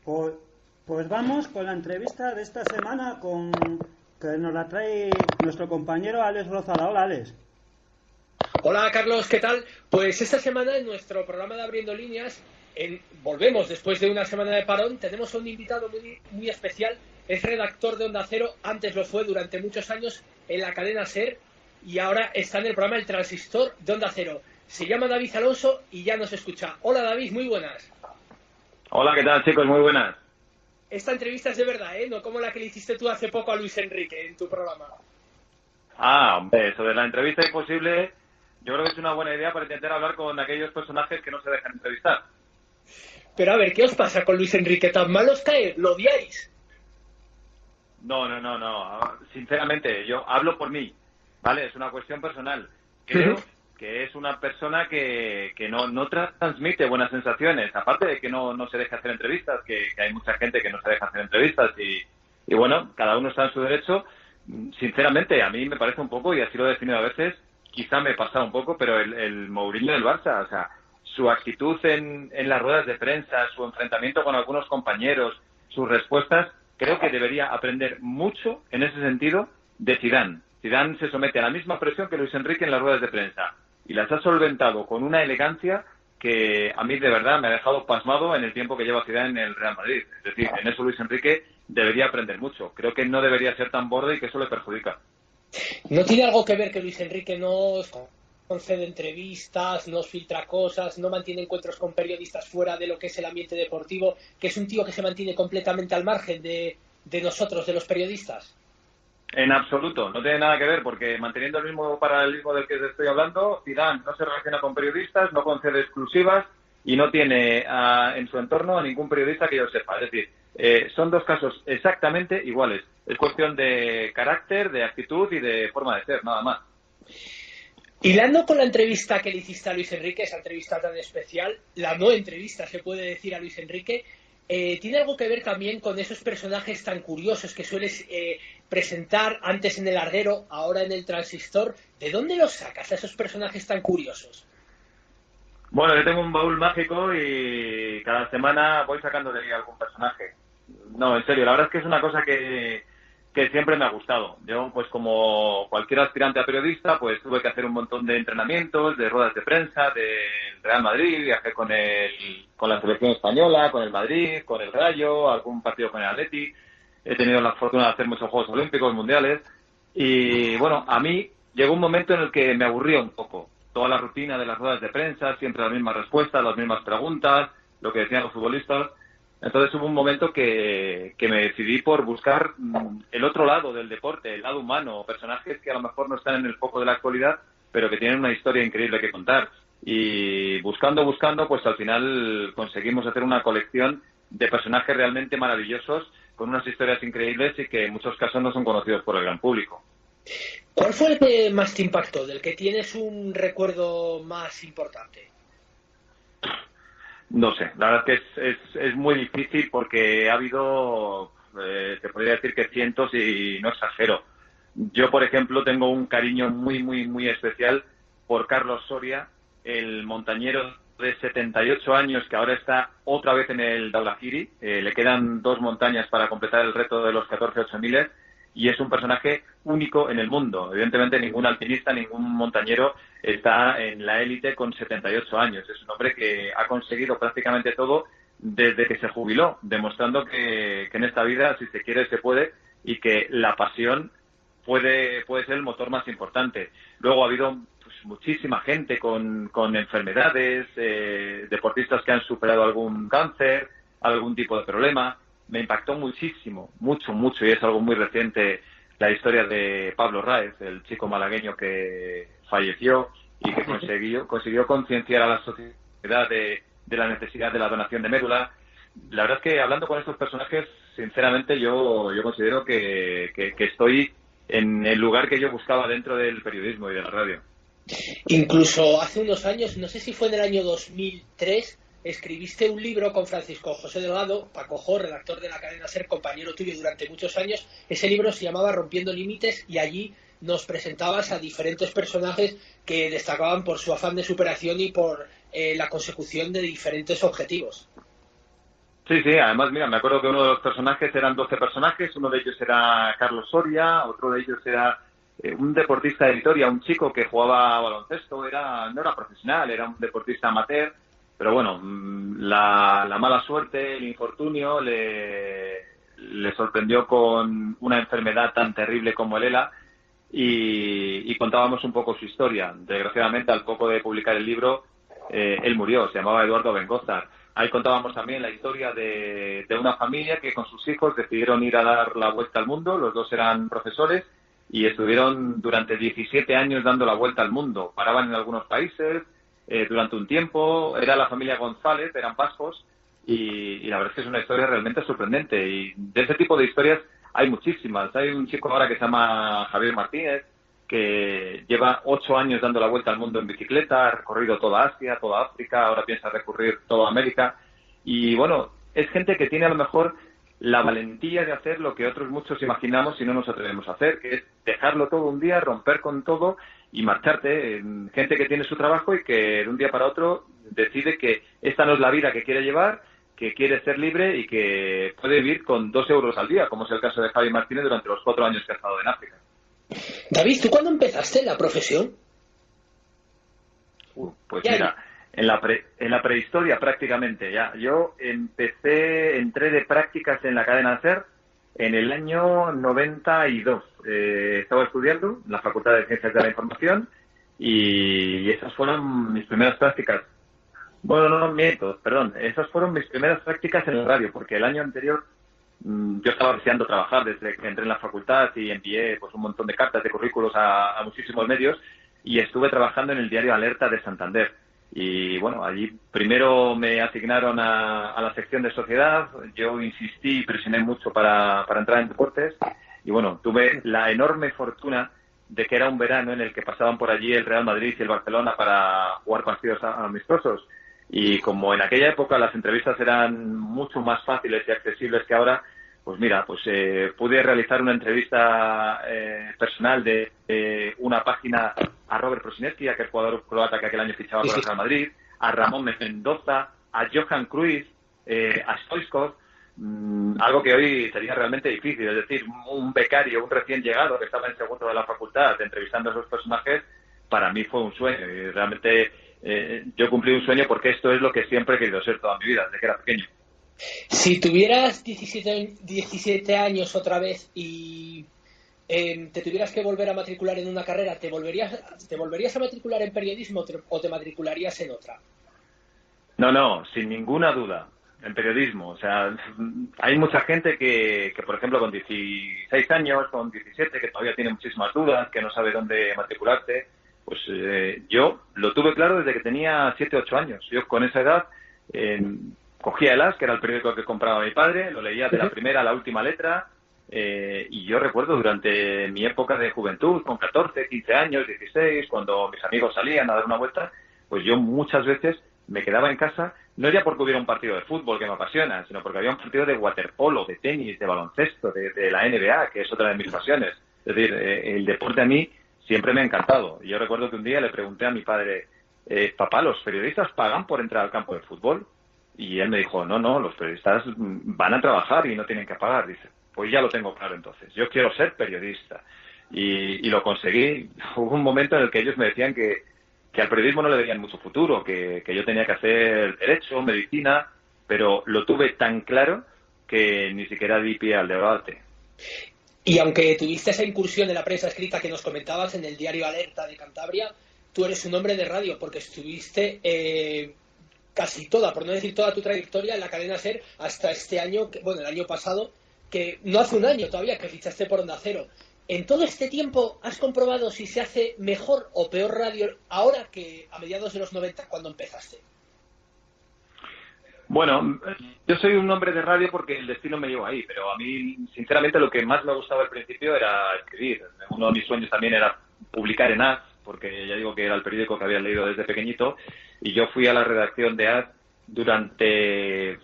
Pues, pues vamos con la entrevista de esta semana que nos la trae nuestro compañero Alex Rozada. Hola, Alex. Hola Carlos, ¿qué tal? Pues esta semana en nuestro programa de Abriendo Líneas, volvemos después de una semana de parón, tenemos a un invitado muy especial, es redactor de Onda Cero, antes lo fue durante muchos años en la cadena SER y ahora está en el programa El Transistor de Onda Cero. Se llama David Alonso y ya nos escucha. Hola David, muy buenas. Hola, ¿qué tal, chicos? Muy buenas. Esta entrevista es de verdad, ¿eh? No como la que le hiciste tú hace poco a Luis Enrique en tu programa. Hombre, eso de la entrevista imposible, yo creo que es una buena idea para intentar hablar con aquellos personajes que no se dejan entrevistar. Pero a ver, ¿qué os pasa con Luis Enrique? ¿Tan mal os cae? ¿Lo odiáis? No. Sinceramente, yo hablo por mí, ¿vale? Es una cuestión personal. Creo que es una persona que no transmite buenas sensaciones. Aparte de que no se deja hacer entrevistas, que hay mucha gente que no se deja hacer entrevistas y bueno, cada uno está en su derecho. Sinceramente, a mí me parece un poco, y así lo he definido a veces, quizá me he pasado un poco, pero el Mourinho del Barça, o sea, su actitud en las ruedas de prensa, su enfrentamiento con algunos compañeros, sus respuestas, creo que debería aprender mucho en ese sentido de Zidane. Zidane se somete a la misma presión que Luis Enrique en las ruedas de prensa y las ha solventado con una elegancia que a mí de verdad me ha dejado pasmado en el tiempo que lleva Zidane en el Real Madrid. Es decir, en eso Luis Enrique debería aprender mucho. Creo que no debería ser tan borde y que eso le perjudica. ¿No tiene algo que ver que Luis Enrique no os concede entrevistas, no os filtra cosas, no mantiene encuentros con periodistas fuera de lo que es el ambiente deportivo, que es un tío que se mantiene completamente al margen de nosotros, de los periodistas? En absoluto, no tiene nada que ver, porque manteniendo el mismo paralelismo del que te estoy hablando, Zidane no se relaciona con periodistas, no concede exclusivas y no tiene en su entorno a ningún periodista que yo sepa. Es decir, son dos casos exactamente iguales. Es cuestión de carácter, de actitud y de forma de ser, nada más. Hilando con la entrevista que le hiciste a Luis Enrique, esa entrevista tan especial, la no entrevista se puede decir a Luis Enrique, tiene algo que ver también con esos personajes tan curiosos que sueles presentar antes en El Larguero, ahora en El Transistor. ¿De dónde los sacas a esos personajes tan curiosos? Bueno, yo tengo un baúl mágico y cada semana voy sacando de ahí algún personaje. No, en serio, la verdad es que es una cosa que siempre me ha gustado. Yo, pues como cualquier aspirante a periodista, pues tuve que hacer un montón de entrenamientos, de ruedas de prensa, del Real Madrid, viajé con la selección española, con el Madrid, con el Rayo, algún partido con el Atleti. He tenido la fortuna de hacer muchos Juegos Olímpicos, Mundiales. Y bueno, a mí llegó un momento en el que me aburría un poco. Toda la rutina de las ruedas de prensa, siempre las mismas respuestas, las mismas preguntas, lo que decían los futbolistas. Entonces hubo un momento que me decidí por buscar el otro lado del deporte, el lado humano, personajes que a lo mejor no están en el foco de la actualidad, pero que tienen una historia increíble que contar. Y buscando, pues al final conseguimos hacer una colección de personajes realmente maravillosos, con unas historias increíbles y que en muchos casos no son conocidos por el gran público. ¿Cuál fue el que más te impactó, del que tienes un recuerdo más importante? No sé, la verdad es que es muy difícil porque ha habido, te podría decir que cientos y no exagero. Yo, por ejemplo, tengo un cariño muy especial por Carlos Soria, el montañero de 78 años que ahora está otra vez en el Daulahiri. Le quedan 2 montañas para completar el reto de los 14 8000 y es un personaje único en el mundo. Evidentemente ningún alpinista, ningún montañero está en la élite con 78 años. Es un hombre que ha conseguido prácticamente todo desde que se jubiló, demostrando que en esta vida, si se quiere, se puede, y que la pasión puede ser el motor más importante. Luego ha habido pues muchísima gente con enfermedades, deportistas que han superado algún cáncer, algún tipo de problema. Me impactó muchísimo, mucho, y es algo muy reciente, la historia de Pablo Ráez, el chico malagueño que falleció y que consiguió concienciar a la sociedad de la necesidad de la donación de médula. La verdad es que hablando con estos personajes, sinceramente yo considero que estoy en el lugar que yo buscaba dentro del periodismo y de la radio. Incluso hace unos años, no sé si fue en el año 2003, escribiste un libro con Francisco José Delgado, Paco Jo, redactor de la cadena SER, compañero tuyo durante muchos años. Ese libro se llamaba Rompiendo Límites y allí nos presentabas a diferentes personajes que destacaban por su afán de superación y por la consecución de diferentes objetivos. Sí, sí, además, mira, me acuerdo que uno de los personajes eran 12 personajes, uno de ellos era Carlos Soria, otro de ellos era un deportista de Vitoria, un chico que jugaba baloncesto, no era profesional, era un deportista amateur, pero bueno, la mala suerte, el infortunio le sorprendió con una enfermedad tan terrible como el ELA y contábamos un poco su historia. Desgraciadamente, al poco de publicar el libro, él murió, se llamaba Eduardo Bengózar. Ahí contábamos también la historia de una familia que con sus hijos decidieron ir a dar la vuelta al mundo. Los dos eran profesores y estuvieron durante 17 años dando la vuelta al mundo. Paraban en algunos países durante un tiempo. Era la familia González, eran vascos, y la verdad es que es una historia realmente sorprendente. Y de ese tipo de historias hay muchísimas. Hay un chico ahora que se llama Javier Martínez, que lleva 8 años dando la vuelta al mundo en bicicleta, ha recorrido toda Asia, toda África, ahora piensa recorrer toda América. Y bueno, es gente que tiene a lo mejor la valentía de hacer lo que otros muchos imaginamos y no nos atrevemos a hacer, que es dejarlo todo un día, romper con todo y marcharte. Gente que tiene su trabajo y que de un día para otro decide que esta no es la vida que quiere llevar, que quiere ser libre y que puede vivir con 2 euros al día, como es el caso de Javier Martínez durante los 4 años que ha estado en África. David, ¿tú cuándo empezaste la profesión? Pues mira, en la prehistoria prácticamente ya. Yo entré de prácticas en la cadena SER en el año 92. Estaba estudiando en la Facultad de Ciencias de la Información y esas fueron mis primeras prácticas. Bueno, no miento, perdón. Esas fueron mis primeras prácticas en el radio, porque el año anterior yo estaba deseando trabajar desde que entré en la facultad y envié pues un montón de cartas de currículos a muchísimos medios y estuve trabajando en el diario Alerta de Santander. Y bueno, allí primero me asignaron a la sección de sociedad. Yo insistí y presioné mucho para entrar en deportes y bueno, tuve la enorme fortuna de que era un verano en el que pasaban por allí el Real Madrid y el Barcelona para jugar partidos amistosos. Y como en aquella época las entrevistas eran mucho más fáciles y accesibles que ahora, pues mira, pues pude realizar una entrevista personal de una página a Robert Prosinecki, aquel jugador croata que aquel año fichaba por el Real Madrid, a Ramón Mendoza, a Johan Cruyff, a Stoichkov, algo que hoy sería realmente difícil. Es decir, un becario, un recién llegado que estaba en segundo de la facultad entrevistando a esos personajes, para mí fue un sueño y realmente yo cumplí un sueño porque esto es lo que siempre he querido ser toda mi vida, desde que era pequeño. Si tuvieras 17 años otra vez y te tuvieras que volver a matricular en una carrera, ¿te volverías a matricular en periodismo o te matricularías en otra? No, sin ninguna duda, en periodismo. O sea, hay mucha gente que por ejemplo, con 16 años, con 17, que todavía tiene muchísimas dudas, que no sabe dónde matricularse. Pues yo lo tuve claro desde que tenía 7 o 8 años. Yo con esa edad cogía el As, que era el periódico que compraba mi padre, lo leía de la primera a la última letra, y yo recuerdo durante mi época de juventud, con 14, 15 años, 16, cuando mis amigos salían a dar una vuelta, pues yo muchas veces me quedaba en casa, no ya porque hubiera un partido de fútbol que me apasiona, sino porque había un partido de waterpolo, de tenis, de baloncesto, de la NBA, que es otra de mis pasiones. Es decir, el deporte a mí siempre me ha encantado. Yo recuerdo que un día le pregunté a mi padre, papá, ¿los periodistas pagan por entrar al campo de fútbol? Y él me dijo, no, los periodistas van a trabajar y no tienen que pagar. Dice, pues ya lo tengo claro entonces, yo quiero ser periodista. Y lo conseguí. Hubo un momento en el que ellos me decían que al periodismo no le veían mucho futuro, que yo tenía que hacer derecho, medicina, pero lo tuve tan claro que ni siquiera di pie al debate. Y aunque tuviste esa incursión en la prensa escrita que nos comentabas en el diario Alerta de Cantabria, tú eres un hombre de radio porque estuviste casi toda, por no decir toda tu trayectoria en la cadena SER hasta este año, el año pasado, que no hace un año todavía que fichaste por Onda Cero. ¿En todo este tiempo has comprobado si se hace mejor o peor radio ahora que a mediados de los 90 cuando empezaste? Bueno, yo soy un hombre de radio porque el destino me llevó ahí, pero a mí, sinceramente, lo que más me gustaba al principio era escribir. Uno de mis sueños también era publicar en AS, porque ya digo que era el periódico que había leído desde pequeñito, y yo fui a la redacción de AS durante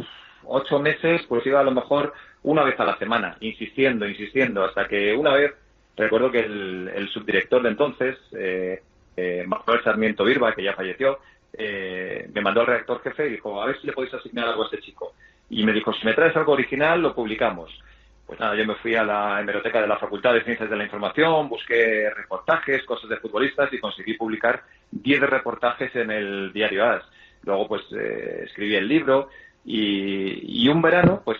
8 meses, pues iba a lo mejor una vez a la semana, insistiendo, hasta que una vez, recuerdo que el subdirector de entonces, Manuel Sarmiento Virba, que ya falleció, me mandó al redactor jefe y dijo, a ver si le podéis asignar algo a este chico. y me dijo, si me traes algo original, lo publicamos. Pues nada, yo me fui a la hemeroteca de la Facultad de Ciencias de la Información, busqué reportajes, cosas de futbolistas y conseguí publicar 10 reportajes en el diario AS. Luego, pues, escribí el libro y un verano, pues,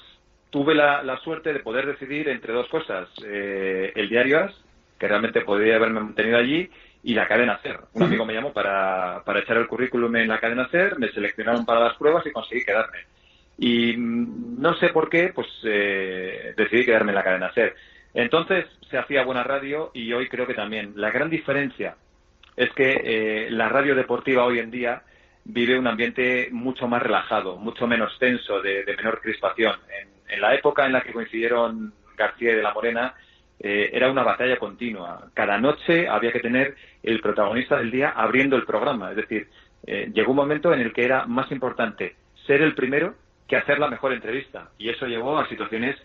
tuve la suerte de poder decidir entre dos cosas. El diario AS, que realmente podría haberme mantenido allí, y la cadena SER. Un amigo me llamó para echar el currículum en la cadena SER, me seleccionaron para las pruebas y conseguí quedarme. Y no sé por qué, pues decidí quedarme en la cadena SER. Entonces se hacía buena radio y hoy creo que también. La gran diferencia es que la radio deportiva hoy en día vive un ambiente mucho más relajado, mucho menos tenso, de menor crispación. En la época en la que coincidieron García y de la Morena, era una batalla continua. Cada noche había que tener el protagonista del día abriendo el programa. Es decir, llegó un momento en el que era más importante ser el primero que hacer la mejor entrevista. Y eso llevó a situaciones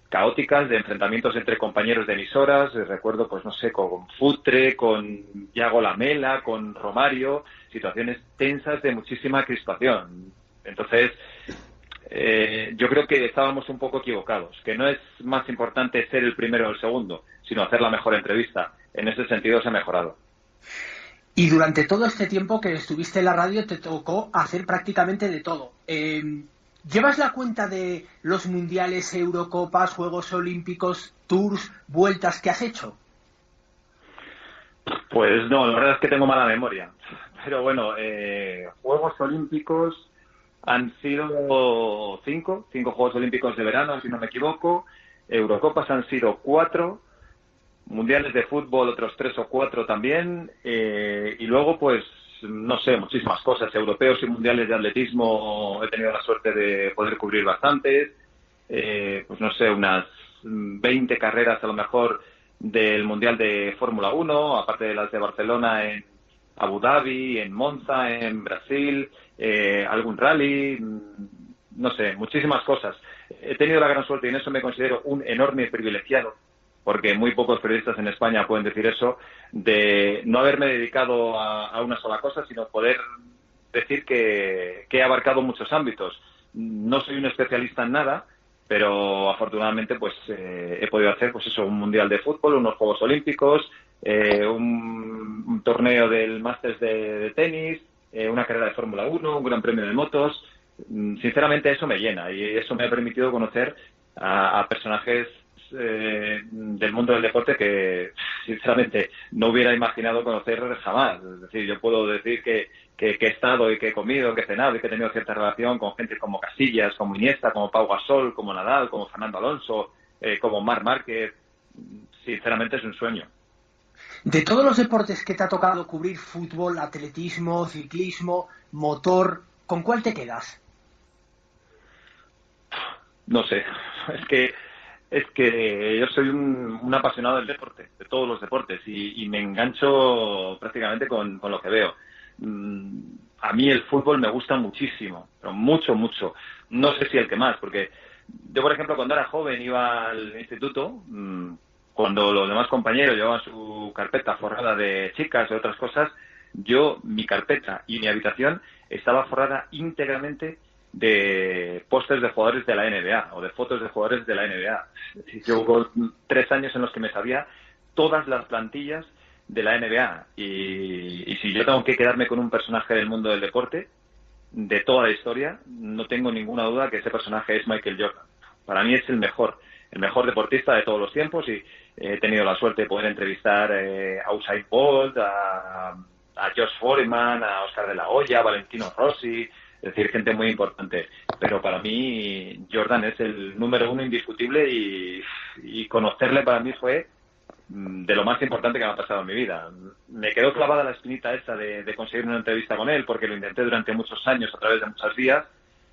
caóticas de enfrentamientos entre compañeros de emisoras. Recuerdo, pues no sé, con Futre, con Yago Lamela, con Romario, situaciones tensas de muchísima crispación. Entonces, yo creo que estábamos un poco equivocados, que no es más importante ser el primero o el segundo, sino hacer la mejor entrevista. En ese sentido se ha mejorado. Y durante todo este tiempo que estuviste en la radio te tocó hacer prácticamente de todo. ¿Llevas la cuenta de los mundiales, Eurocopas, Juegos Olímpicos, tours, vueltas que has hecho? Pues no, la verdad es que tengo mala memoria. Pero bueno, Juegos Olímpicos han sido 5 Juegos Olímpicos de verano, si no me equivoco. Eurocopas han sido 4. Mundiales de fútbol otros 3 o 4 también. Y luego, pues, no sé, muchísimas cosas. Europeos y mundiales de atletismo he tenido la suerte de poder cubrir bastantes. Pues no sé, unas 20 carreras a lo mejor del Mundial de Fórmula 1, aparte de las de Barcelona, en Abu Dhabi, en Monza, en Brasil, algún rally, no sé, muchísimas cosas. He tenido la gran suerte y en eso me considero un enorme privilegiado, porque muy pocos periodistas en España pueden decir eso, de no haberme dedicado a una sola cosa, sino poder decir que he abarcado muchos ámbitos. No soy un especialista en nada, pero afortunadamente pues he podido hacer pues eso, un mundial de fútbol, unos Juegos Olímpicos, un torneo del Masters de tenis, una carrera de Fórmula 1, un gran premio de motos. Sinceramente eso me llena y eso me ha permitido conocer a personajes del mundo del deporte que sinceramente no hubiera imaginado conocer jamás. Es decir, yo puedo decir que he estado y que he comido, que he cenado y que he tenido cierta relación con gente como Casillas, como Iniesta, como Pau Gasol, como Nadal, como Fernando Alonso, como Marc Márquez. Sinceramente es un sueño. De todos los deportes que te ha tocado cubrir, fútbol, atletismo, ciclismo, motor, ¿con cuál te quedas? No sé, es que yo soy un apasionado del deporte, de todos los deportes, y me engancho prácticamente con lo que veo. A mí el fútbol me gusta muchísimo, pero mucho, mucho. No sé si el que más, porque yo, por ejemplo, cuando era joven iba al instituto, cuando los demás compañeros llevaban su carpeta forrada de chicas o otras cosas, mi carpeta y mi habitación estaba forrada íntegramente de pósters de jugadores de la NBA o de fotos de jugadores de la NBA. Yo hubo 3 años en los que me sabía todas las plantillas de la NBA y si yo tengo que quedarme con un personaje del mundo del deporte de toda la historia, no tengo ninguna duda que ese personaje es Michael Jordan. Para mí es el mejor deportista de todos los tiempos y he tenido la suerte de poder entrevistar a Usain Bolt, a Josh Foreman, a Oscar de la Hoya, a Valentino Rossi. Es decir, gente muy importante. Pero para mí Jordan es el número 1 indiscutible y conocerle para mí fue de lo más importante que me ha pasado en mi vida. Me quedó clavada la espinita esa de conseguir una entrevista con él porque lo intenté durante muchos años a través de muchas vías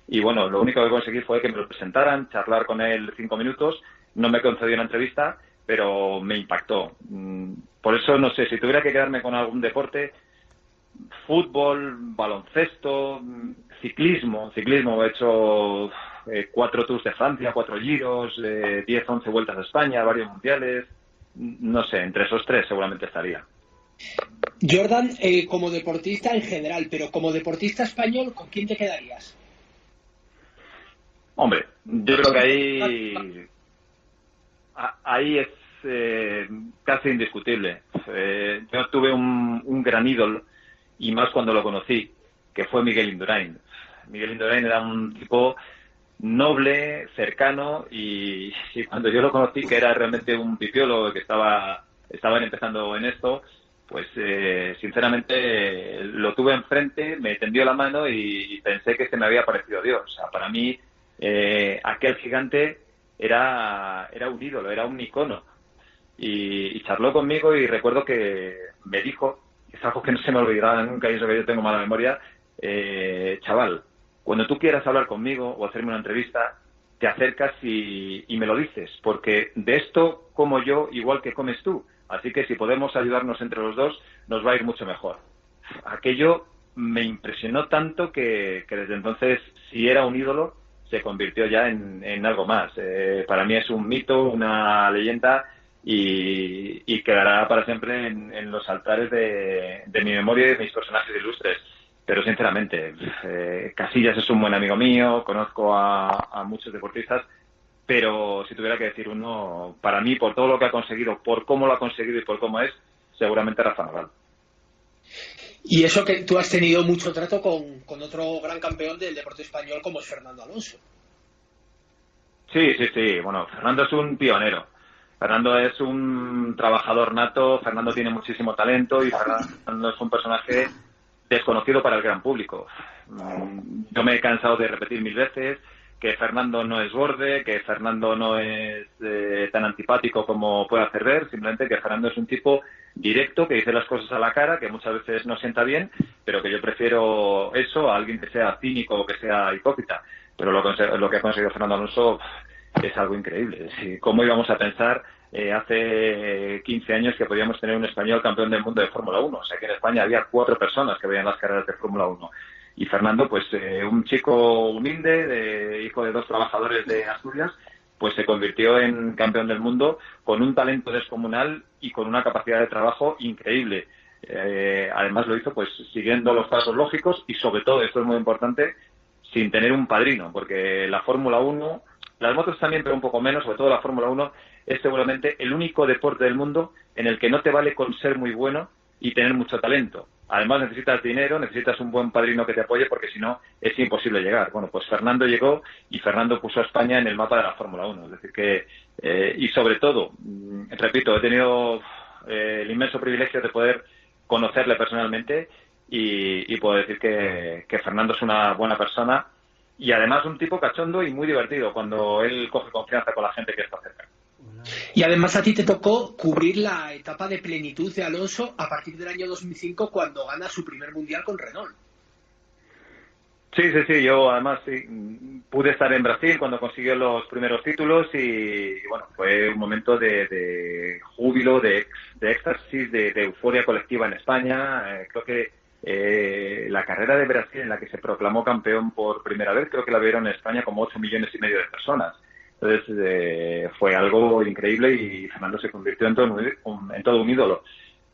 y bueno, lo único que conseguí fue que me lo presentaran, charlar con él 5 minutos. No me concedió una entrevista, pero me impactó. Por eso, no sé, si tuviera que quedarme con algún deporte, fútbol, baloncesto, ciclismo. He hecho 4 Tours de Francia, 4 Giros, 10, 11 vueltas a España, varios mundiales. No sé, entre esos 3 seguramente estaría. Jordan, como deportista en general, pero como deportista español, ¿con quién te quedarías? Hombre, yo creo que ahí es casi indiscutible. Yo tuve un gran ídolo, y más cuando lo conocí, que fue Miguel Indurain. Miguel Indurain era un tipo noble, cercano, y cuando yo lo conocí, que era realmente un pipiolo, que estaban empezando en esto, pues sinceramente lo tuve enfrente, me tendió la mano y pensé que se me había parecido Dios. O sea, para mí aquel gigante era un ídolo, era un icono. Y charló conmigo, y recuerdo que me dijo, es algo que no se me olvidará nunca, y eso que yo tengo mala memoria: chaval, cuando tú quieras hablar conmigo o hacerme una entrevista, te acercas y me lo dices, porque de esto como yo igual que comes tú, así que si podemos ayudarnos entre los dos, nos va a ir mucho mejor. Aquello me impresionó tanto que desde entonces, si era un ídolo, se convirtió ya en algo más. Para mí es un mito, una leyenda, y quedará para siempre en los altares de mi memoria y de mis personajes ilustres. Pero sinceramente, Casillas es un buen amigo mío, conozco a muchos deportistas, pero si tuviera que decir uno, para mí, por todo lo que ha conseguido, por cómo lo ha conseguido y por cómo es, seguramente Rafa Nadal. Y eso que tú has tenido mucho trato con otro gran campeón del deporte español como es Fernando Alonso. Sí. Bueno, Fernando es un pionero. Fernando es un trabajador nato, Fernando tiene muchísimo talento, y Fernando es un personaje desconocido para el gran público. Yo me he cansado de repetir 1000 veces que Fernando no es borde, que Fernando no es tan antipático como puede hacer ver, simplemente que Fernando es un tipo directo, que dice las cosas a la cara, que muchas veces no sienta bien, pero que yo prefiero eso a alguien que sea cínico o que sea hipócrita. Pero lo que ha conseguido Fernando Alonso es algo increíble. ¿Cómo íbamos a pensar hace 15 años que podíamos tener un español campeón del mundo de Fórmula 1? O sea, que en España había 4 personas que veían las carreras de Fórmula 1. Y Fernando, pues un chico humilde, hijo de 2 trabajadores de Asturias, pues se convirtió en campeón del mundo con un talento descomunal y con una capacidad de trabajo increíble. Además lo hizo pues siguiendo los pasos lógicos y, sobre todo, esto es muy importante, sin tener un padrino, porque la Fórmula 1, las motos también, pero un poco menos, sobre todo la Fórmula 1, es seguramente el único deporte del mundo en el que no te vale con ser muy bueno y tener mucho talento. Además necesitas dinero, necesitas un buen padrino que te apoye, porque si no es imposible llegar. Bueno, pues Fernando llegó y Fernando puso a España en el mapa de la Fórmula 1. Es decir que, y sobre todo, repito, he tenido el inmenso privilegio de poder conocerle personalmente y puedo decir que Fernando es una buena persona y además un tipo cachondo y muy divertido cuando él coge confianza con la gente que está cerca. Y además a ti te tocó cubrir la etapa de plenitud de Alonso a partir del año 2005, cuando gana su primer mundial con Renault. Sí, yo además pude estar en Brasil cuando consiguió los primeros títulos y bueno, fue un momento de júbilo, de éxtasis, de euforia colectiva en España. Creo que la carrera de Brasil, en la que se proclamó campeón por primera vez, creo que la vieron en España como 8,5 millones de personas. Entonces fue algo increíble y Fernando se convirtió en todo un ídolo.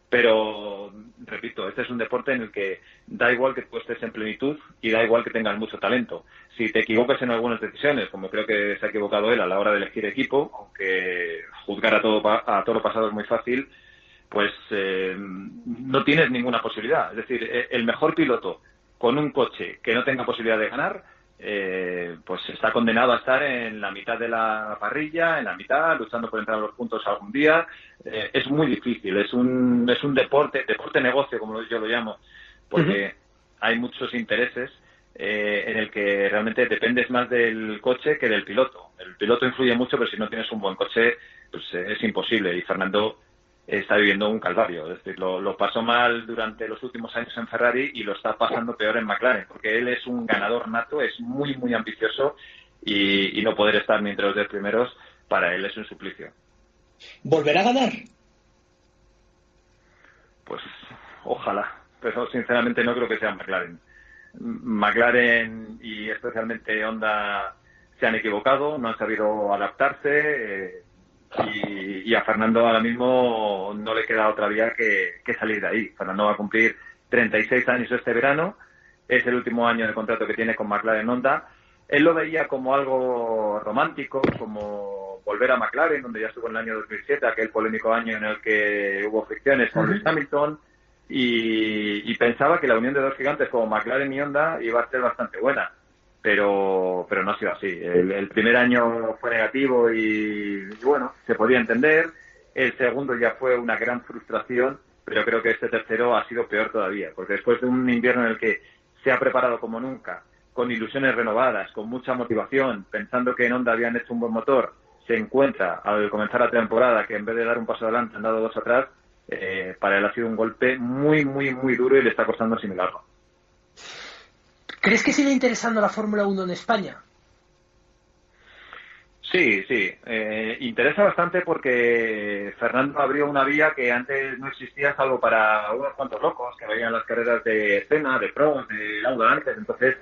Pero, repito, este es un deporte en el que da igual que tú estés en plenitud y da igual que tengas mucho talento. Si te equivocas en algunas decisiones, como creo que se ha equivocado él a la hora de elegir equipo, aunque juzgar a todo pasado es muy fácil, pues no tienes ninguna posibilidad. Es decir, el mejor piloto con un coche que no tenga posibilidad de ganar, pues está condenado a estar en la mitad de la parrilla, en la mitad, luchando por entrar a los puntos algún día. Es muy difícil, es un deporte negocio, como yo lo llamo, porque hay muchos intereses en el que realmente dependes más del coche que del piloto. El piloto influye mucho, pero si no tienes un buen coche, pues es imposible. Y Fernando está viviendo un calvario, es decir, lo pasó mal durante los últimos años en Ferrari y lo está pasando peor en McLaren, porque él es un ganador nato, es muy, muy ambicioso y no poder estar ni entre los 10 primeros, para él es un suplicio. ¿Volverá a ganar? Pues ojalá, pero sinceramente no creo que sea McLaren. McLaren y especialmente Honda se han equivocado, no han sabido adaptarse, y a Fernando ahora mismo no le queda otra vía que salir de ahí. Fernando va a cumplir 36 años este verano, es el último año de contrato que tiene con McLaren Honda. Él lo veía como algo romántico, como volver a McLaren, donde ya estuvo en el año 2007, aquel polémico año en el que hubo fricciones con Lewis Hamilton, y pensaba que la unión de dos gigantes como McLaren y Honda iba a ser bastante buena, pero no ha sido así. El primer año fue negativo y bueno, se podía entender. El segundo ya fue una gran frustración, pero creo que este tercero ha sido peor todavía, porque después de un invierno en el que se ha preparado como nunca, con ilusiones renovadas, con mucha motivación, pensando que en Honda habían hecho un buen motor, se encuentra al comenzar la temporada que en vez de dar un paso adelante han dado dos atrás. Para él ha sido un golpe muy, muy, muy duro y le está costando asimilarlo. ¿Crees que sigue interesando la Fórmula 1 en España? Sí. Interesa bastante porque Fernando abrió una vía que antes no existía salvo para unos cuantos locos que veían las carreras de Senna, de Prost, de Lauda antes. Entonces,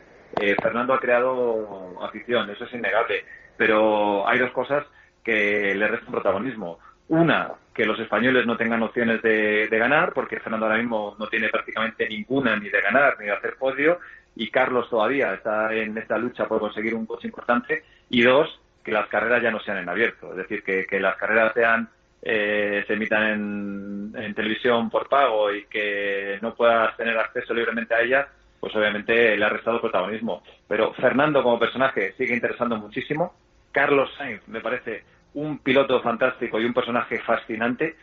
Fernando ha creado afición, eso es innegable. Pero hay dos cosas que le restan protagonismo. Una, que los españoles no tengan opciones de ganar, porque Fernando ahora mismo no tiene prácticamente ninguna ni de ganar ni de hacer podio, y Carlos todavía está en esta lucha por conseguir un coche importante. Y dos, que las carreras ya no sean en abierto, es decir, que las carreras sean se emitan en televisión por pago y que no puedas tener acceso libremente a ellas, pues obviamente le ha restado protagonismo. Pero Fernando como personaje sigue interesando muchísimo. Carlos Sainz me parece un piloto fantástico y un personaje fascinante,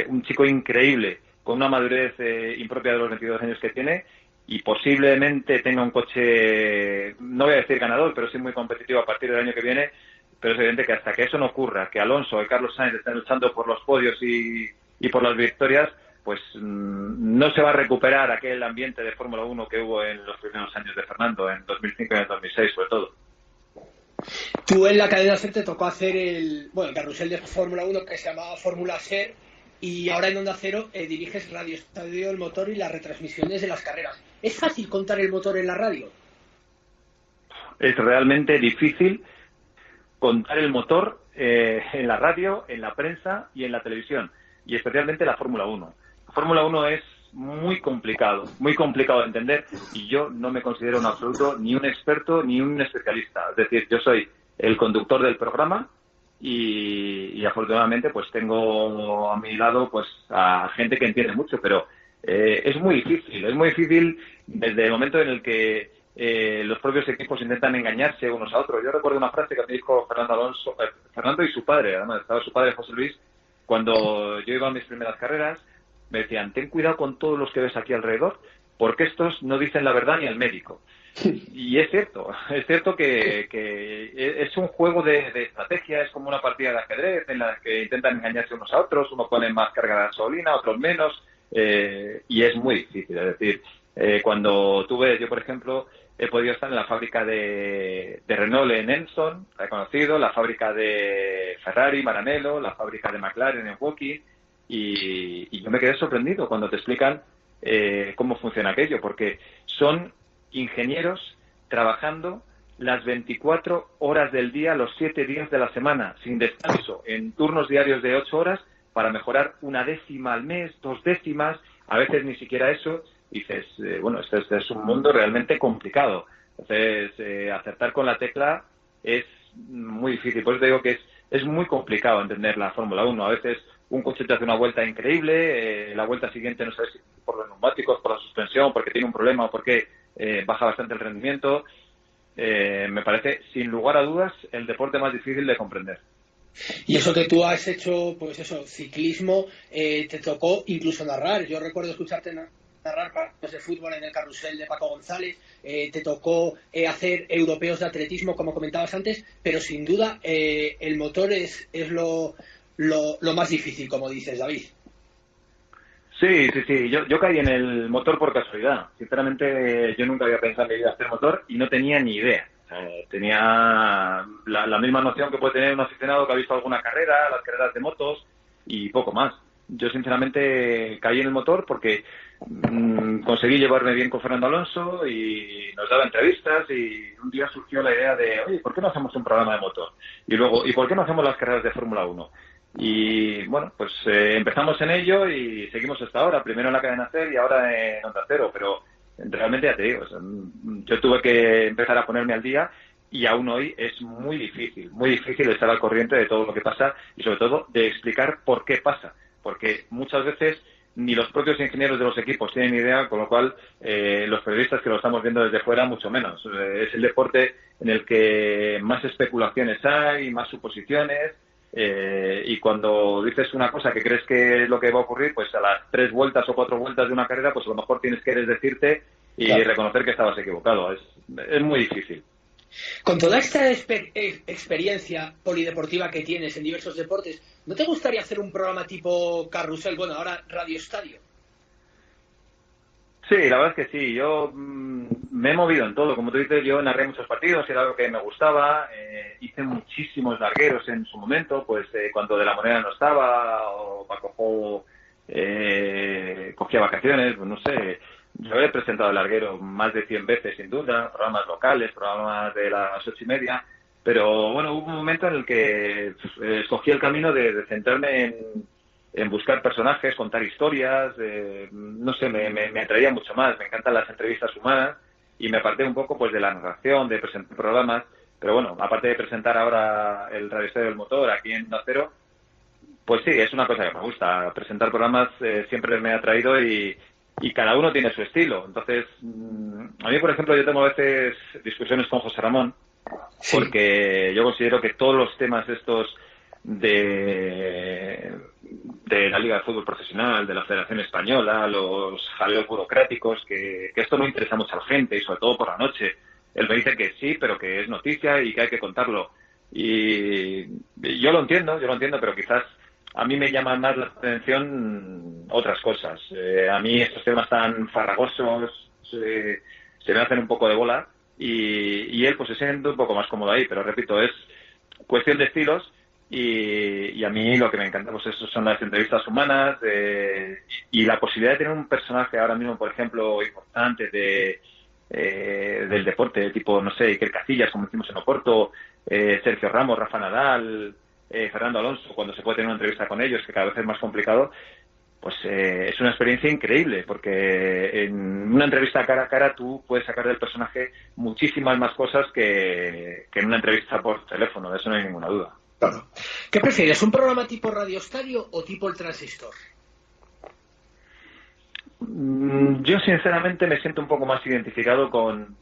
un chico increíble, con una madurez impropia de los 22 años que tiene, y posiblemente tenga un coche, no voy a decir ganador, pero sí muy competitivo a partir del año que viene. Pero es evidente que hasta que eso no ocurra, que Alonso y Carlos Sainz estén luchando por los podios y por las victorias, pues no se va a recuperar aquel ambiente de Fórmula 1 que hubo en los primeros años de Fernando, en 2005 y en 2006 sobre todo. Tú en la cadena SER te tocó hacer el carrusel de Fórmula 1 que se llamaba Fórmula SER, y ahora en Onda Cero diriges Radio Estadio del Motor y las retransmisiones de las carreras. ¿Es fácil contar el motor en la radio? Es realmente difícil contar el motor en la radio, en la prensa y en la televisión, y especialmente la Fórmula 1. La Fórmula 1 es muy complicado de entender, y yo no me considero en absoluto ni un experto ni un especialista. Es decir, yo soy el conductor del programa y afortunadamente pues tengo a mi lado pues a gente que entiende mucho, pero es muy difícil desde el momento en el que los propios equipos intentan engañarse unos a otros. Yo recuerdo una frase que me dijo Fernando y su padre, además estaba su padre José Luis, cuando yo iba a mis primeras carreras. Me decían, ten cuidado con todos los que ves aquí alrededor, porque estos no dicen la verdad ni al médico. Y es cierto que es un juego de estrategia, es como una partida de ajedrez en la que intentan engañarse unos a otros, uno pone más carga de gasolina, otros menos, y es muy difícil. Es decir, cuando yo por ejemplo, he podido estar en la fábrica de Renault en Enson, la he conocido, la fábrica de Ferrari, Maranello, la fábrica de McLaren en Woking, y yo me quedé sorprendido cuando te explican cómo funciona aquello, porque son ingenieros trabajando las 24 horas del día, los 7 días de la semana, sin descanso, en turnos diarios de 8 horas, para mejorar una décima al mes, 2 décimas, a veces ni siquiera eso. Y dices, este es un mundo realmente complicado. Entonces, acertar con la tecla es muy difícil. Por eso te digo que es muy complicado entender la Fórmula 1. A veces un coche te hace una vuelta increíble, la vuelta siguiente no sabes si por los neumáticos, por la suspensión, porque tiene un problema o porque baja bastante el rendimiento. Me parece, sin lugar a dudas, el deporte más difícil de comprender. Y eso que tú has hecho, pues eso, ciclismo, te tocó incluso narrar. Yo recuerdo escucharte narrar partidos de fútbol en el carrusel de Paco González, te tocó hacer europeos de atletismo, como comentabas antes, pero sin duda el motor es lo más difícil, como dices, David. Sí. Yo caí en el motor por casualidad. Sinceramente, yo nunca había pensado en mi vida hacer motor y no tenía ni idea. Tenía la misma noción que puede tener un aficionado que ha visto alguna carrera, las carreras de motos y poco más. Yo sinceramente caí en el motor porque conseguí llevarme bien con Fernando Alonso y nos daba entrevistas, y un día surgió la idea de, oye, ¿por qué no hacemos un programa de motor? Y luego, ¿y por qué no hacemos las carreras de Fórmula 1? Y bueno, pues empezamos en ello y seguimos hasta ahora, primero en la cadena SER y ahora en Onda Cero, pero realmente ya te digo, yo tuve que empezar a ponerme al día y aún hoy es muy difícil estar al corriente de todo lo que pasa y sobre todo de explicar por qué pasa, porque muchas veces ni los propios ingenieros de los equipos tienen idea, con lo cual los periodistas que lo estamos viendo desde fuera mucho menos. Es el deporte en el que más especulaciones hay, más suposiciones, y cuando dices una cosa que crees que es lo que va a ocurrir, pues a las 3 vueltas o 4 vueltas de una carrera, pues a lo mejor tienes que desdecirte y reconocer que estabas equivocado. Es muy difícil. Con toda esta experiencia polideportiva que tienes en diversos deportes, ¿no te gustaría hacer un programa tipo Carrusel, bueno, ahora Radio Estadio? Sí, la verdad es que sí. Yo me he movido en todo. Como tú dices, yo narré muchos partidos, era algo que me gustaba. Hice muchísimos largueros en su momento, pues cuando De la Moneda no estaba o Paco cogía vacaciones, pues no sé. Yo he presentado el larguero más de 100 veces, sin duda, programas locales, programas de las 8:30, pero bueno, hubo un momento en el que escogí el camino de centrarme en buscar personajes, contar historias, no sé, me atraía mucho más, me encantan las entrevistas humanas y me aparté un poco pues de la narración, de presentar programas, pero bueno, aparte de presentar ahora el Radio Estadio del Motor aquí en Onda Cero, pues sí, es una cosa que me gusta, presentar programas siempre me ha atraído y cada uno tiene su estilo. Entonces, a mí, por ejemplo, yo tengo a veces discusiones con José Ramón, porque yo considero que todos los temas estos de la Liga de Fútbol Profesional, de la Federación Española, los jaleos burocráticos, que esto no interesa mucho a la gente, y sobre todo por la noche. Él me dice que sí, pero que es noticia y que hay que contarlo. Y yo lo entiendo, pero quizás a mí me llaman más la atención otras cosas. A mí estos temas tan farragosos se me hacen un poco de bola y él pues se siente un poco más cómodo ahí, pero repito, es cuestión de estilos y a mí lo que me encanta pues eso son las entrevistas humanas y la posibilidad de tener un personaje ahora mismo, por ejemplo, importante del deporte, tipo, no sé, Iker Casillas, como decimos en Oporto, Sergio Ramos, Rafa Nadal, Fernando Alonso, cuando se puede tener una entrevista con ellos, que cada vez es más complicado, pues es una experiencia increíble, porque en una entrevista cara a cara tú puedes sacar del personaje muchísimas más cosas que en una entrevista por teléfono, de eso no hay ninguna duda. Claro. ¿Qué prefieres, un programa tipo Radio Estadio o tipo El Transistor? Yo sinceramente me siento un poco más identificado con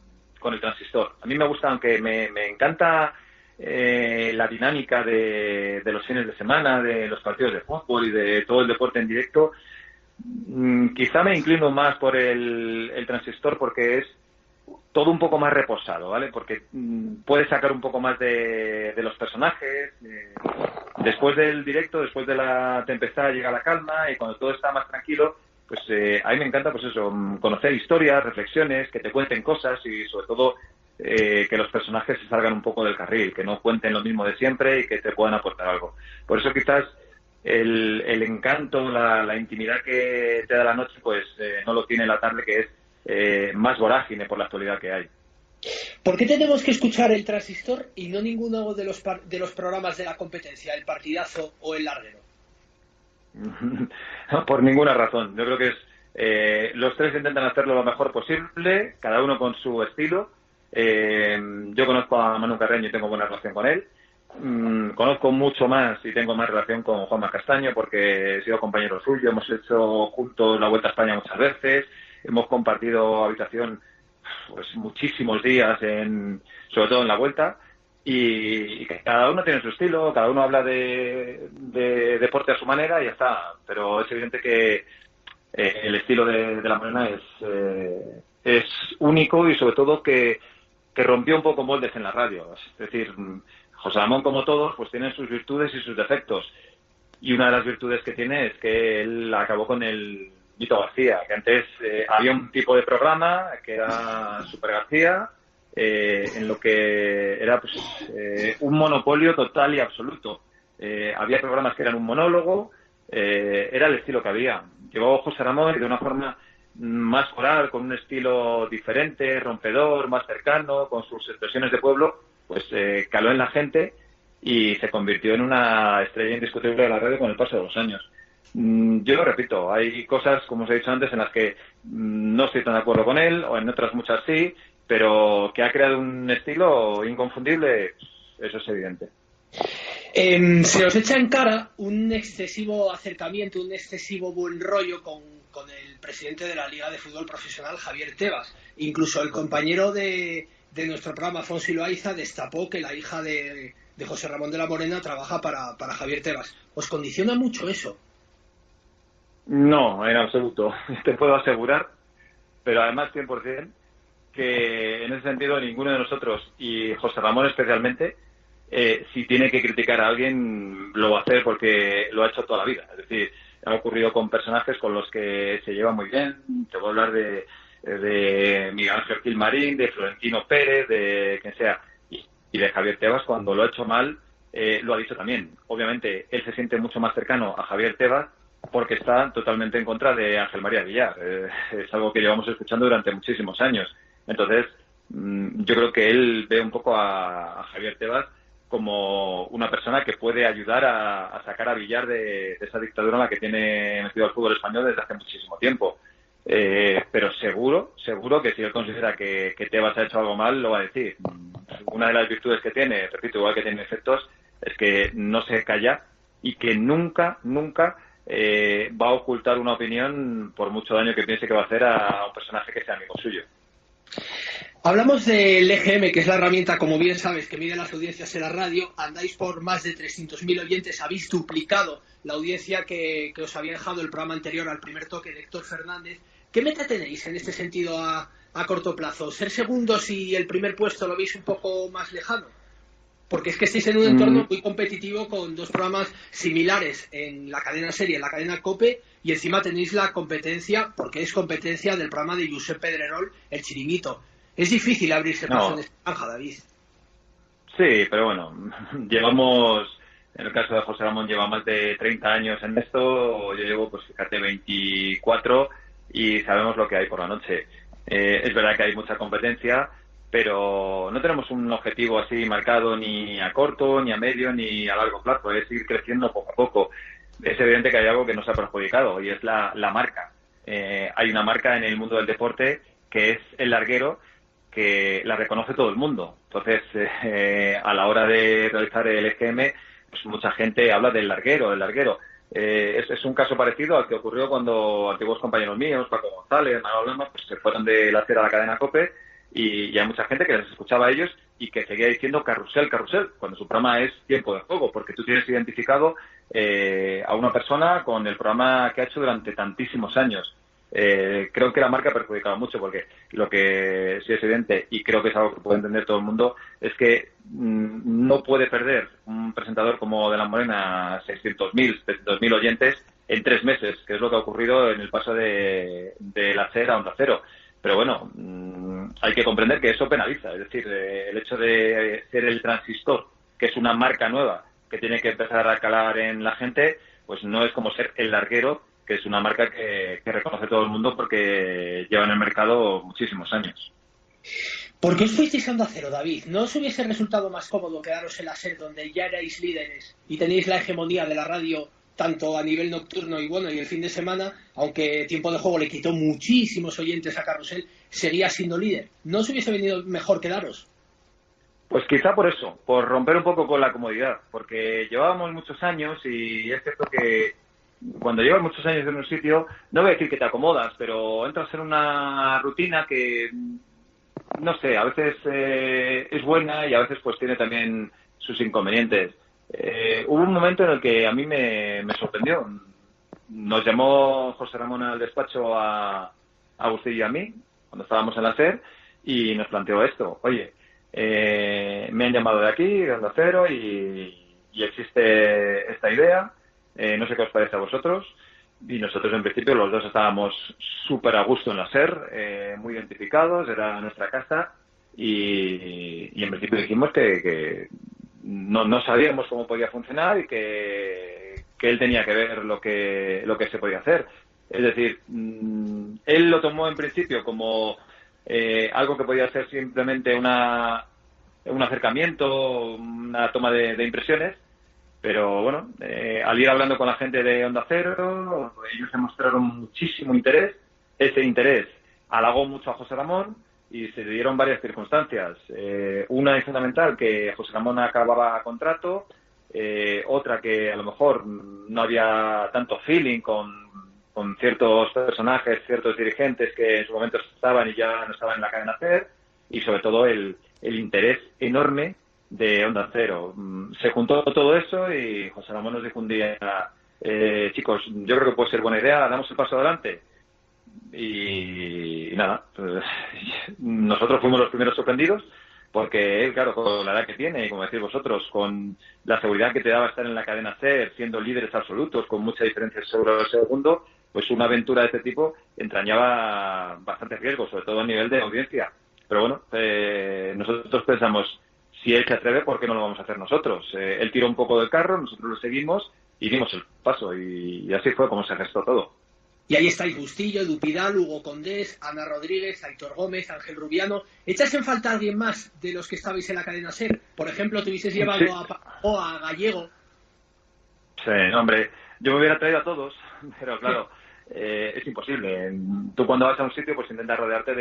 El Transistor. A mí me gusta, aunque me encanta la dinámica de los fines de semana, de los partidos de fútbol y de todo el deporte en directo, quizá me inclino más por el Transistor porque es todo un poco más reposado, ¿vale? Porque puedes sacar un poco más de los personajes. Después del directo, después de la tempestad llega la calma y cuando todo está más tranquilo, pues a mí me encanta pues eso, conocer historias, reflexiones, que te cuenten cosas y sobre todo que los personajes se salgan un poco del carril, que no cuenten lo mismo de siempre y que te puedan aportar algo. Por eso quizás el encanto, la intimidad que te da la noche, pues no lo tiene la tarde, que es más vorágine por la actualidad que hay. ¿Por qué tenemos que escuchar El Transistor y no ninguno de los programas de la competencia, El Partidazo o El Larguero? No, por ninguna razón. Yo creo que los tres intentan hacerlo lo mejor posible, cada uno con su estilo. Yo conozco a Manu Carreño y tengo buena relación con él. Conozco mucho más y tengo más relación con Juanma Castaño porque he sido compañero suyo, hemos hecho juntos la Vuelta a España muchas veces, hemos compartido habitación pues muchísimos días, sobre todo en la Vuelta, y cada uno tiene su estilo, cada uno habla de deporte a su manera y ya está, pero es evidente que el estilo de La Morena es único y sobre todo que rompió un poco moldes en la radio. Es decir, José Ramón, como todos, pues tiene sus virtudes y sus defectos. Y una de las virtudes que tiene es que él acabó con el Vito García, que antes había un tipo de programa que era Super García, en lo que era pues un monopolio total y absoluto. Había programas que eran un monólogo, era el estilo que había. Llegó José Ramón y de una forma más coral, con un estilo diferente, rompedor, más cercano, con sus expresiones de pueblo, pues caló en la gente y se convirtió en una estrella indiscutible de la radio con el paso de los años. Yo lo repito, hay cosas, como os he dicho antes, en las que no estoy tan de acuerdo con él, o en otras muchas sí, pero que ha creado un estilo inconfundible, eso es evidente. Se os echa en cara un excesivo acercamiento, un excesivo buen rollo con el presidente de la Liga de Fútbol Profesional, Javier Tebas. Incluso el compañero de nuestro programa, Afonso Iloaiza, destapó que la hija de José Ramón de la Morena trabaja para Javier Tebas. ¿Os condiciona mucho eso? No, en absoluto. Te puedo asegurar, pero además 100%, que en ese sentido ninguno de nosotros, y José Ramón especialmente, si tiene que criticar a alguien, lo va a hacer porque lo ha hecho toda la vida. Es decir, ha ocurrido con personajes con los que se lleva muy bien. Te voy a hablar de Miguel Ángel Gilmarín, de Florentino Pérez, de quien sea, y de Javier Tebas. Cuando lo ha hecho mal, lo ha dicho también. Obviamente, él se siente mucho más cercano a Javier Tebas porque está totalmente en contra de Ángel María Villar. Es algo que llevamos escuchando durante muchísimos años. Entonces, yo creo que él ve un poco a Javier Tebas como una persona que puede ayudar a sacar a Villar de esa dictadura en la que tiene metido al fútbol español desde hace muchísimo tiempo. Pero seguro que si él considera que Tebas ha hecho algo mal, lo va a decir. Una de las virtudes que tiene, repito, igual que tiene efectos, es que no se calla y que nunca va a ocultar una opinión por mucho daño que piense que va a hacer a un personaje que sea amigo suyo. Hablamos del EGM, que es la herramienta, como bien sabes, que mide las audiencias en la radio. Andáis por más de 300.000 oyentes, habéis duplicado la audiencia que os había dejado el programa anterior al primer toque de Héctor Fernández. ¿Qué meta tenéis en este sentido a corto plazo? ¿Ser segundos y el primer puesto lo veis un poco más lejano? Porque es que estáis en un entorno muy competitivo con dos programas similares en la cadena SER, en la cadena COPE, y encima tenéis la competencia, porque es competencia del programa de Josep Pedrerol, El Chiringuito. Es difícil abrirse paso en esta franja, David. Sí, pero bueno, llevamos, en el caso de José Ramón, lleva más de 30 años en esto, yo llevo, pues fíjate, 24 y sabemos lo que hay por la noche. Es verdad que hay mucha competencia, pero no tenemos un objetivo así marcado ni a corto, ni a medio, ni a largo plazo, es ir creciendo poco a poco. Es evidente que hay algo que nos ha perjudicado y es la marca. Hay una marca en el mundo del deporte que es el larguero, que la reconoce todo el mundo. Entonces, a la hora de realizar el EGM, pues mucha gente habla del larguero, es un caso parecido al que ocurrió cuando antiguos compañeros míos, Paco González, Manuel Lama, pues se fueron de la SER a la cadena COPE y hay mucha gente que les escuchaba a ellos y que seguía diciendo carrusel, cuando su programa es Tiempo de Juego, porque tú tienes identificado a una persona con el programa que ha hecho durante tantísimos años. Creo que la marca ha perjudicado mucho porque lo que sí es evidente y creo que es algo que puede entender todo el mundo es que no puede perder un presentador como De la Morena 600.000, 700.000 oyentes en 3 meses, que es lo que ha ocurrido en el paso de la SER a Onda Cero. Pero bueno, hay que comprender que eso penaliza, es decir, el hecho de ser el transistor, que es una marca nueva que tiene que empezar a calar en la gente, pues no es como ser el larguero, que es una marca que reconoce todo el mundo porque lleva en el mercado muchísimos años. ¿Por qué os fuisteis a Onda Cero, David? ¿No os hubiese resultado más cómodo quedaros en la SER, donde ya erais líderes y tenéis la hegemonía de la radio tanto a nivel nocturno y bueno, y el fin de semana, aunque Tiempo de Juego le quitó muchísimos oyentes a Carrusel, seguía siendo líder? ¿No os hubiese venido mejor quedaros? Pues quizá por eso, por romper un poco con la comodidad, porque llevábamos muchos años y es cierto que cuando llevas muchos años en un sitio, no voy a decir que te acomodas, pero entras en una rutina que, no sé, a veces es buena y a veces pues tiene también sus inconvenientes. Hubo un momento en el que a mí me sorprendió. Nos llamó José Ramón al despacho a Agustín y a mí, cuando estábamos en la SER, y nos planteó esto. Oye, me han llamado de aquí, de Onda Cero, y existe esta idea. No sé qué os parece a vosotros. Y nosotros, en principio, los dos estábamos súper a gusto en la SER, muy identificados, era nuestra casa, y en principio dijimos que no sabíamos cómo podía funcionar y que él tenía que ver lo que se podía hacer. Es decir, él lo tomó en principio como algo que podía ser simplemente un acercamiento, una toma de impresiones, pero bueno, al ir hablando con la gente de Onda Cero, ellos se mostraron muchísimo interés. Ese interés halagó mucho a José Ramón y se dieron varias circunstancias. Una es fundamental, que José Ramón acababa contrato, otra que a lo mejor no había tanto feeling con ciertos personajes, ciertos dirigentes que en su momento estaban y ya no estaban en la cadena SER, y sobre todo el interés enorme de Onda Cero. Se juntó todo eso y José Ramón nos dijo un día, chicos, yo creo que puede ser buena idea, damos el paso adelante. Y nada, pues, nosotros fuimos los primeros sorprendidos, porque él, claro, con la edad que tiene y como decís vosotros, con la seguridad que te daba estar en la cadena SER, siendo líderes absolutos, con mucha diferencia sobre el segundo, pues una aventura de este tipo entrañaba bastante riesgo, sobre todo a nivel de audiencia. Pero bueno, nosotros pensamos, si él se atreve, ¿por qué no lo vamos a hacer nosotros? Él tiró un poco del carro, nosotros lo seguimos y dimos el paso, y así fue como se gestó todo. Y ahí estáis Bustillo, Dupidal, Hugo Condés, Ana Rodríguez, Aitor Gómez, Ángel Rubiano. ¿Echas en falta a alguien más de los que estabais en la cadena SER? Por ejemplo, ¿te hubieses llevado Sí. a Gallego? Sí, hombre, yo me hubiera traído a todos, pero claro, es imposible. Tú cuando vas a un sitio, pues intentas rodearte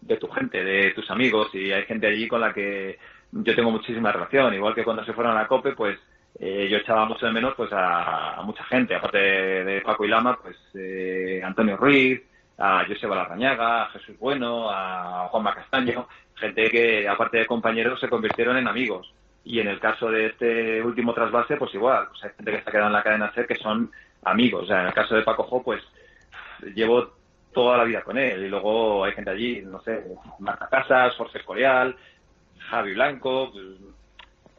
de tu gente, de tus amigos, y hay gente allí con la que yo tengo muchísima relación. Igual que cuando se fueron a la COPE, pues yo echaba mucho de menos pues a mucha gente, aparte de Paco y Lama, pues Antonio Ruiz, a Joseba Larrañaga, a Jesús Bueno, a Juanma Castaño, gente que aparte de compañeros se convirtieron en amigos. Y en el caso de este último trasvase, pues igual, pues hay gente que está quedando en la cadena SER que son amigos. O sea, en el caso de Paco Jo, pues llevo toda la vida con él. Y luego hay gente allí, no sé, Marta Casas, Jorge Escorial, Javi Blanco, pues,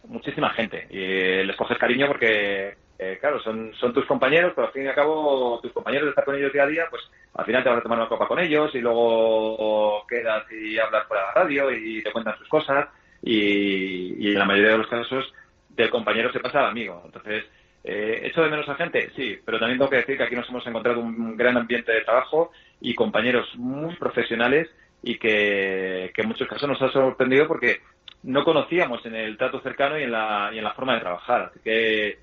muchísima gente. Y les coges cariño porque, claro, son tus compañeros, pero al fin y al cabo, tus compañeros de estar con ellos día a día, pues al final te vas a tomar una copa con ellos y luego quedas y hablas por la radio y te cuentan sus cosas. Y en la mayoría de los casos del compañero se pasa al amigo. Entonces, ¿echo de menos a gente? Sí, pero también tengo que decir que aquí nos hemos encontrado un gran ambiente de trabajo y compañeros muy profesionales y que en muchos casos nos ha sorprendido porque no conocíamos en el trato cercano y en la forma de trabajar. Así que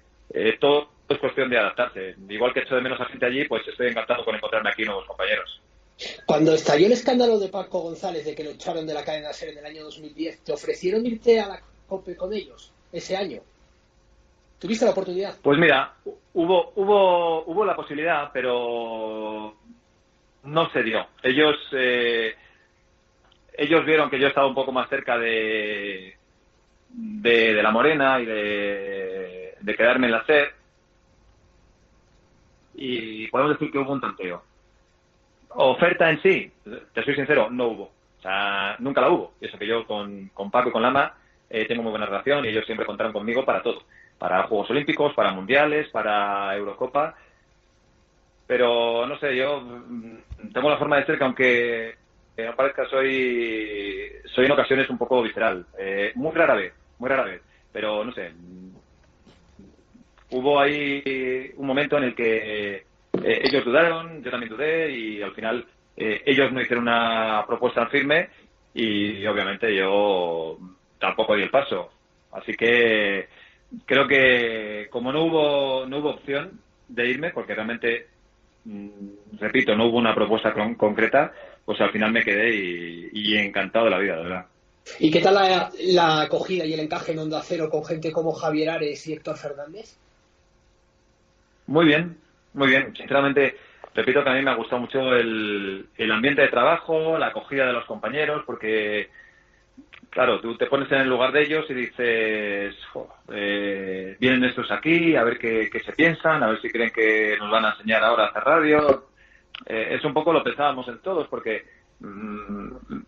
todo es cuestión de adaptarse. Igual que echo de menos a gente allí, pues estoy encantado con encontrarme aquí nuevos compañeros. Cuando estalló el escándalo de Paco González de que lo echaron de la cadena SER en el año 2010, ¿te ofrecieron irte a la COPE con ellos ese año? ¿Tuviste la oportunidad? Pues mira, hubo la posibilidad, pero no se dio. Ellos vieron que yo estaba un poco más cerca de la Morena y de quedarme en la SER, y podemos decir que hubo un tanteo. Oferta en sí, te soy sincero, no hubo. O sea, nunca la hubo. Y eso que yo con Paco y con Lama tengo muy buena relación y ellos siempre contaron conmigo para todo. Para Juegos Olímpicos, para Mundiales, para Eurocopa. Pero, no sé, yo tengo la forma de ser que aunque no parezca, soy en ocasiones un poco visceral. Muy rara vez. Pero, no sé, hubo ahí un momento en el que ellos dudaron, yo también dudé y al final ellos no hicieron una propuesta firme y obviamente yo tampoco di el paso. Así que creo que como no hubo opción de irme, porque realmente, repito, no hubo una propuesta concreta, pues al final me quedé y encantado de la vida, de verdad. ¿Y qué tal la acogida y el encaje en Onda Cero con gente como Javier Ares y Héctor Fernández? Muy bien. Sinceramente, repito que a mí me ha gustado mucho el ambiente de trabajo, la acogida de los compañeros, porque, claro, tú te pones en el lugar de ellos y dices, vienen estos aquí, a ver qué se piensan, a ver si creen que nos van a enseñar ahora a hacer radio. Es un poco lo pensábamos en todos, porque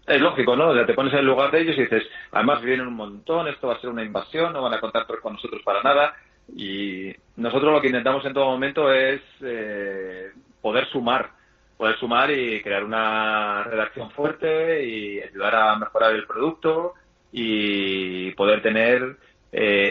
es lógico, ¿no? O sea, te pones en el lugar de ellos y dices, además vienen un montón, esto va a ser una invasión, no van a contar con nosotros para nada. Y nosotros lo que intentamos en todo momento es poder sumar y crear una redacción fuerte y ayudar a mejorar el producto y poder tener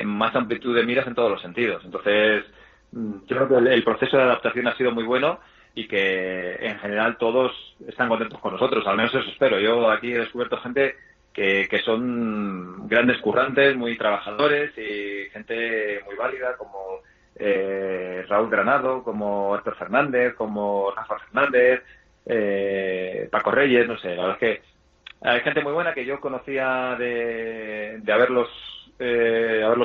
más amplitud de miras en todos los sentidos. Entonces, yo creo que el proceso de adaptación ha sido muy bueno y que en general todos están contentos con nosotros, al menos eso espero. Yo aquí he descubierto gente que son grandes currantes, muy trabajadores y gente muy válida como Raúl Granado, como Héctor Fernández, como Rafa Fernández, Paco Reyes, no sé, la verdad es que Hay gente muy buena que yo conocía de haberlos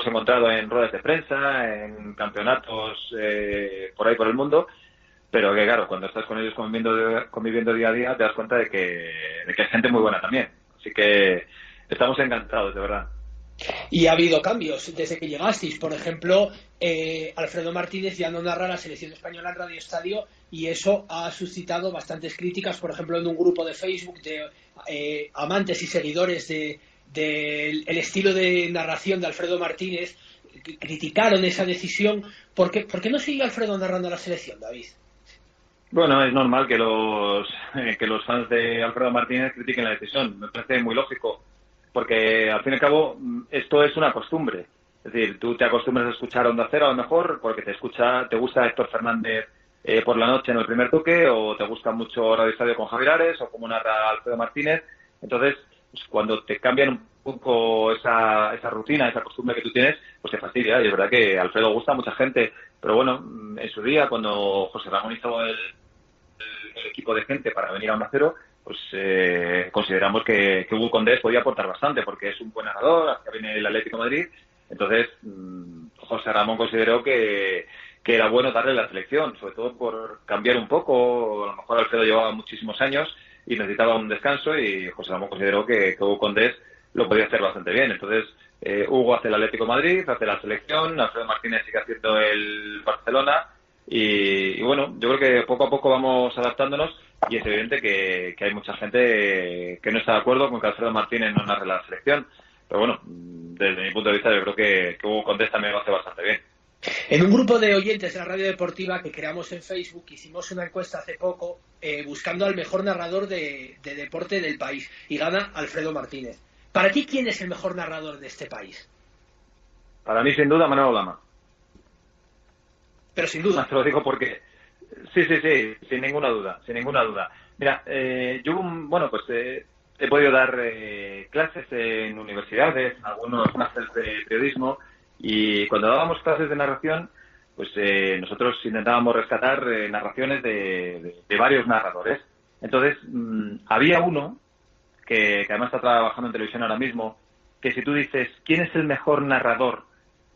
encontrado en ruedas de prensa, en campeonatos por ahí por el mundo, pero que claro, cuando estás con ellos conviviendo día a día te das cuenta de que hay gente muy buena también. Así que estamos encantados, de verdad. Y ha habido cambios desde que llegasteis. Por ejemplo, Alfredo Martínez ya no narra la selección española en Radio Estadio, y eso ha suscitado bastantes críticas, por ejemplo, en un grupo de Facebook de amantes y seguidores del estilo de narración de Alfredo Martínez. Criticaron esa decisión. ¿Por qué no sigue Alfredo narrando la selección, David? Bueno, es normal que los fans de Alfredo Martínez critiquen la decisión. Me parece muy lógico, porque al fin y al cabo esto es una costumbre. Es decir, tú te acostumbras a escuchar Onda Cero a lo mejor porque te gusta Héctor Fernández por la noche en el primer toque, o te gusta mucho Radio Estadio con Javier Ares, o como narra Alfredo Martínez. Entonces, pues, cuando te cambian un poco esa rutina, esa costumbre que tú tienes, pues te fastidia. Y es verdad que Alfredo gusta a mucha gente, pero bueno, en su día, cuando José Ramón hizo el equipo de gente para venir a Onda Cero, pues consideramos que Hugo Condés podía aportar bastante, porque es un buen narrador, hasta viene el Atlético de Madrid. Entonces, José Ramón consideró que era bueno darle la selección, sobre todo por cambiar un poco. A lo mejor Alfredo llevaba muchísimos años y necesitaba un descanso, y José Ramón consideró que Hugo Condés lo podía hacer bastante bien. Entonces, Hugo hace el Atlético de Madrid, hace la selección, Alfredo Martínez sigue haciendo el Barcelona, y bueno, yo creo que poco a poco vamos adaptándonos, y es evidente que hay mucha gente que no está de acuerdo con que Alfredo Martínez no narre la selección, pero bueno, desde mi punto de vista yo creo que Hugo Condés también lo hace bastante bien. En un grupo de oyentes de la radio deportiva que creamos en Facebook, hicimos una encuesta hace poco buscando al mejor narrador de deporte del país, y gana Alfredo Martínez. ¿Para ti quién es el mejor narrador de este país? Para mí, sin duda, Manolo Lama. Pero sin duda. Te lo digo porque sí, sin ninguna duda. Mira, yo he podido dar clases en universidades, en algunos másteres de periodismo, y cuando dábamos clases de narración, pues nosotros intentábamos rescatar narraciones de varios narradores. Entonces, había uno que además está trabajando en televisión ahora mismo, que si tú dices, ¿quién es el mejor narrador?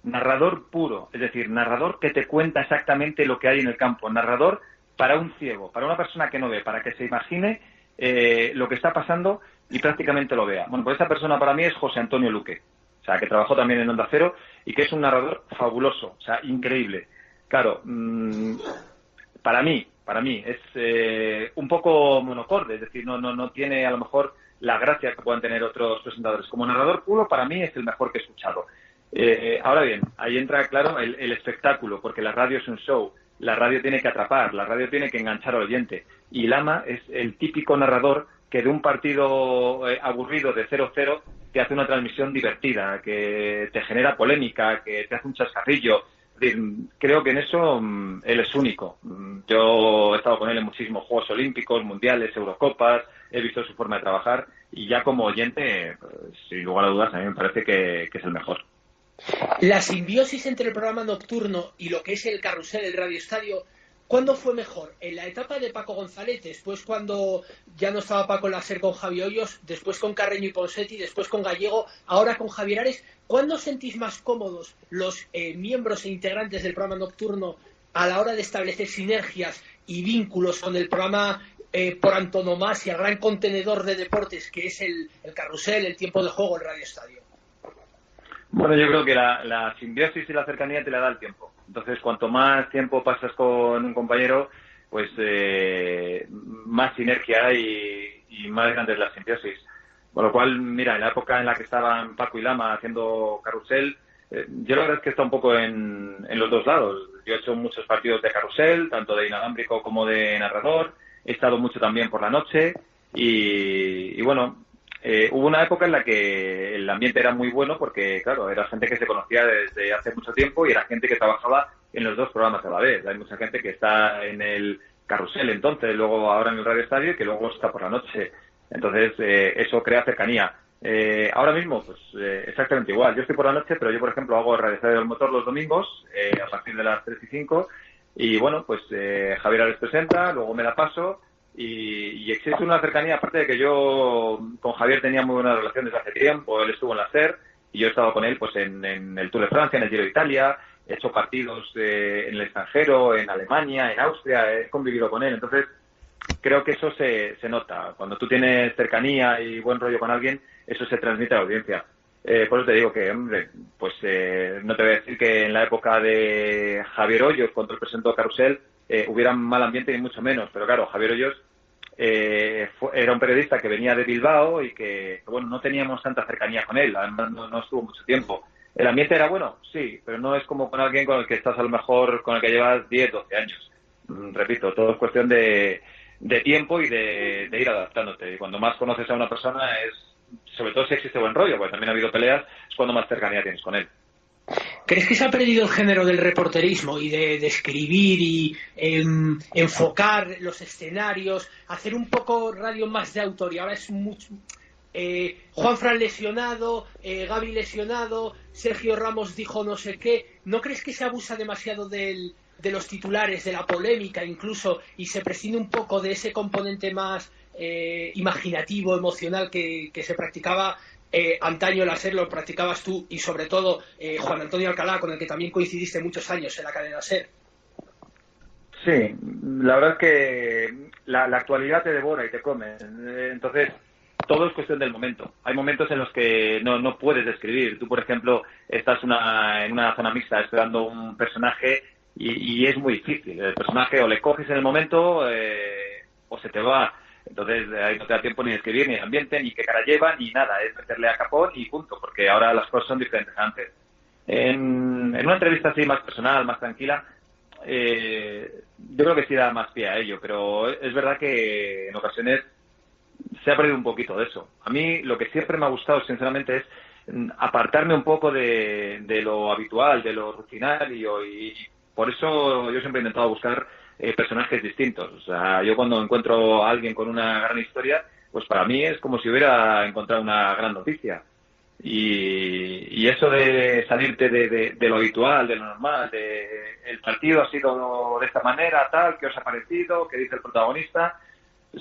Narrador puro, es decir, narrador que te cuenta exactamente lo que hay en el campo, narrador para un ciego, para una persona que no ve, para que se imagine lo que está pasando y prácticamente lo vea. Bueno, pues esta persona para mí es José Antonio Luque, o sea, que trabajó también en Onda Cero y que es un narrador fabuloso, o sea, increíble. Claro, para mí es un poco monocorde, es decir, no tiene a lo mejor la gracia que puedan tener otros presentadores. Como narrador puro, para mí es el mejor que he escuchado. Ahora bien, ahí entra, claro, el espectáculo, porque la radio es un show, la radio tiene que atrapar, la radio tiene que enganchar al oyente, y Lama es el típico narrador que de un partido aburrido de 0-0 te hace una transmisión divertida, que te genera polémica, que te hace un chascarrillo. Es decir, creo que en eso él es único. Yo he estado con él en muchísimos Juegos Olímpicos, Mundiales, Eurocopas, he visto su forma de trabajar, y ya como oyente, pues, sin lugar a dudas, a mí me parece que es el mejor. La simbiosis entre el programa nocturno y lo que es el carrusel del Radio Estadio, ¿cuándo fue mejor? ¿En la etapa de Paco González, después cuando ya no estaba Paco Láser con Javi Hoyos, después con Carreño y Ponseti, después con Gallego, ahora con Javier Ares? ¿Cuándo os sentís más cómodos los miembros e integrantes del programa nocturno a la hora de establecer sinergias y vínculos con el programa por antonomasia, el gran contenedor de deportes que es el carrusel, el tiempo de juego, el Radio Estadio? Bueno, yo creo que la simbiosis y la cercanía te la da el tiempo. Entonces, cuanto más tiempo pasas con un compañero, pues más sinergia hay y más grande es la simbiosis. Con lo cual, mira, en la época en la que estaban Paco y Lama haciendo carrusel, yo la verdad es que he estado un poco en los dos lados. Yo he hecho muchos partidos de carrusel, tanto de inalámbrico como de narrador. He estado mucho también por la noche y bueno, hubo una época en la que el ambiente era muy bueno porque, claro, era gente que se conocía desde hace mucho tiempo y era gente que trabajaba en los dos programas a la vez. Hay mucha gente que está en el carrusel entonces, luego ahora en el Radio Estadio, y que luego está por la noche. Entonces, eso crea cercanía. Ahora mismo, pues exactamente igual. Yo estoy por la noche, pero yo, por ejemplo, hago el Radio Estadio del Motor los domingos a partir de las 3 y 5. Y bueno, pues Javier Ares presenta, luego me la paso y existe una cercanía, aparte de que yo con Javier tenía muy buena relación desde hace tiempo. Él estuvo en la SER y yo he estado con él pues en el Tour de Francia, en el Giro de Italia, he hecho partidos en el extranjero, en Alemania, en Austria, he convivido con él. Entonces creo que eso se nota. Cuando tú tienes cercanía y buen rollo con alguien, eso se transmite a la audiencia. Por eso te digo que, hombre, pues no te voy a decir que en la época de Javier Hoyos, cuando él presentó Carrusel, hubiera mal ambiente ni mucho menos. Pero claro, Javier Hoyos era un periodista que venía de Bilbao y que, bueno, no teníamos tanta cercanía con él, además no estuvo mucho tiempo. ¿El ambiente era bueno? Sí, pero no es como con alguien con el que estás a lo mejor, con el que llevas 10, 12 años. Repito, todo es cuestión de tiempo y de ir adaptándote. Y cuando más conoces a una persona es, sobre todo si existe buen rollo, porque también ha habido peleas, es cuando más cercanía tienes con él. ¿Crees que se ha perdido el género del reporterismo y de escribir y enfocar los escenarios, hacer un poco radio más de autor? Y ahora es mucho... Juanfran lesionado, Gaby lesionado, Sergio Ramos dijo no sé qué. ¿No crees que se abusa demasiado de los titulares, de la polémica incluso, y se prescinde un poco de ese componente más imaginativo, emocional que se practicaba antaño? El SER lo practicabas tú y sobre todo Juan Antonio Alcalá, con el que también coincidiste muchos años en la cadena SER. Sí, la verdad es que la actualidad te devora y te come. Entonces, todo es cuestión del momento. Hay momentos en los que no puedes describir. Tú, por ejemplo, estás en una zona mixta esperando un personaje y es muy difícil. El personaje o le coges en el momento o se te va. Entonces ahí no te da tiempo ni de escribir, ni el ambiente, ni qué cara lleva, ni nada. Es meterle a capón y punto, porque ahora las cosas son diferentes a antes. En una entrevista así más personal, más tranquila, yo creo que sí da más pie a ello, pero es verdad que en ocasiones se ha perdido un poquito de eso. A mí lo que siempre me ha gustado, sinceramente, es apartarme un poco de lo habitual, de lo rutinario, y por eso yo siempre he intentado buscar personajes distintos. O sea, yo cuando encuentro a alguien con una gran historia, pues para mí es como si hubiera encontrado una gran noticia. Y eso de salirte de lo habitual, de lo normal, el partido ha sido de esta manera, tal, ¿qué os ha parecido? ¿Qué dice el protagonista?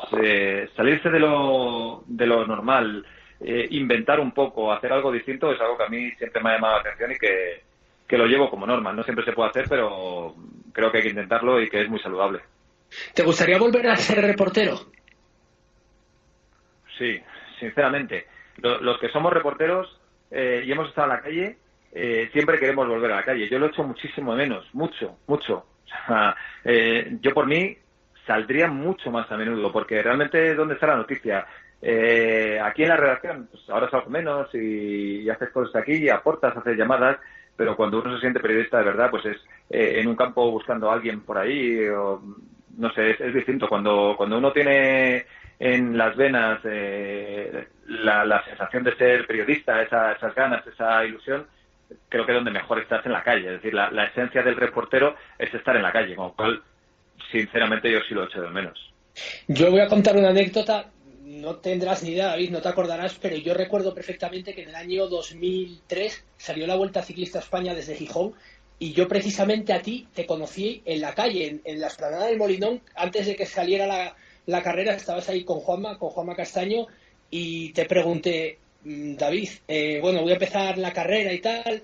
Pues, salirse de lo normal, inventar un poco, hacer algo distinto, es algo que a mí siempre me ha llamado la atención y que lo llevo como norma. No siempre se puede hacer, pero creo que hay que intentarlo y que es muy saludable. ¿Te gustaría volver a ser reportero? Sí, sinceramente. Los que somos reporteros y hemos estado en la calle, siempre queremos volver a la calle. Yo lo he hecho muchísimo menos, mucho. O sea, yo por mí saldría mucho más a menudo, porque realmente ¿dónde está la noticia? Aquí en la redacción, pues ahora salgo menos y haces cosas aquí, aportas, haces llamadas, pero cuando uno se siente periodista de verdad, pues es en un campo buscando a alguien por ahí, o, no sé, es distinto. Cuando uno tiene en las venas la sensación de ser periodista, esas ganas, esa ilusión, creo que donde mejor estás en la calle. Es decir, la esencia del reportero es estar en la calle, con lo cual, sinceramente, yo sí lo echo de menos. Yo voy a contar una anécdota. No tendrás ni idea, David, no te acordarás, pero yo recuerdo perfectamente que en el año 2003 salió la Vuelta Ciclista a España desde Gijón y yo precisamente a ti te conocí en la calle, en la explanada del Molinón, antes de que saliera la carrera. Estabas ahí con Juanma Castaño, y te pregunté, David, bueno, voy a empezar la carrera y tal.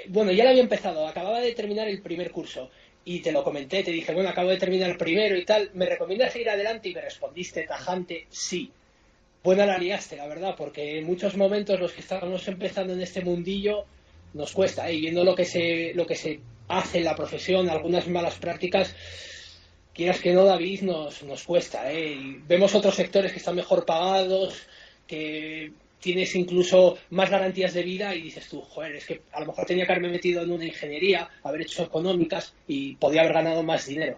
Bueno, ya la había empezado, acababa de terminar el primer curso. Y te lo comenté, te dije, bueno, acabo de terminar el primero y tal, ¿me recomiendas seguir adelante? Y me respondiste tajante, sí. Buena la liaste, la verdad, porque en muchos momentos los que estamos empezando en este mundillo nos cuesta, y viendo lo que se hace en la profesión, algunas malas prácticas, quieras que no, David, nos cuesta, y vemos otros sectores que están mejor pagados, que tienes incluso más garantías de vida, y dices tú, joder, es que a lo mejor tenía que haberme metido en una ingeniería, haber hecho económicas y podía haber ganado más dinero.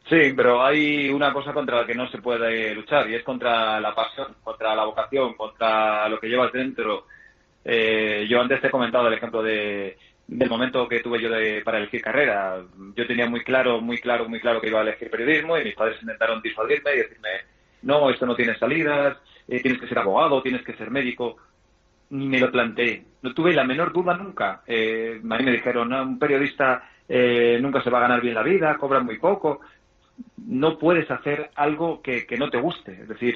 Sí, pero hay una cosa contra la que no se puede luchar, y es contra la pasión, contra la vocación, contra lo que llevas dentro. Yo antes te he comentado el ejemplo del momento que tuve yo para elegir carrera. Yo tenía muy claro que iba a elegir periodismo, y mis padres intentaron disuadirme y decirme, no, esto no tiene salidas, tienes que ser abogado, tienes que ser médico. Ni me lo planteé, no tuve la menor duda nunca. A mí me dijeron, no, un periodista nunca se va a ganar bien la vida, cobra muy poco. no puedes hacer algo que no te guste. Es decir,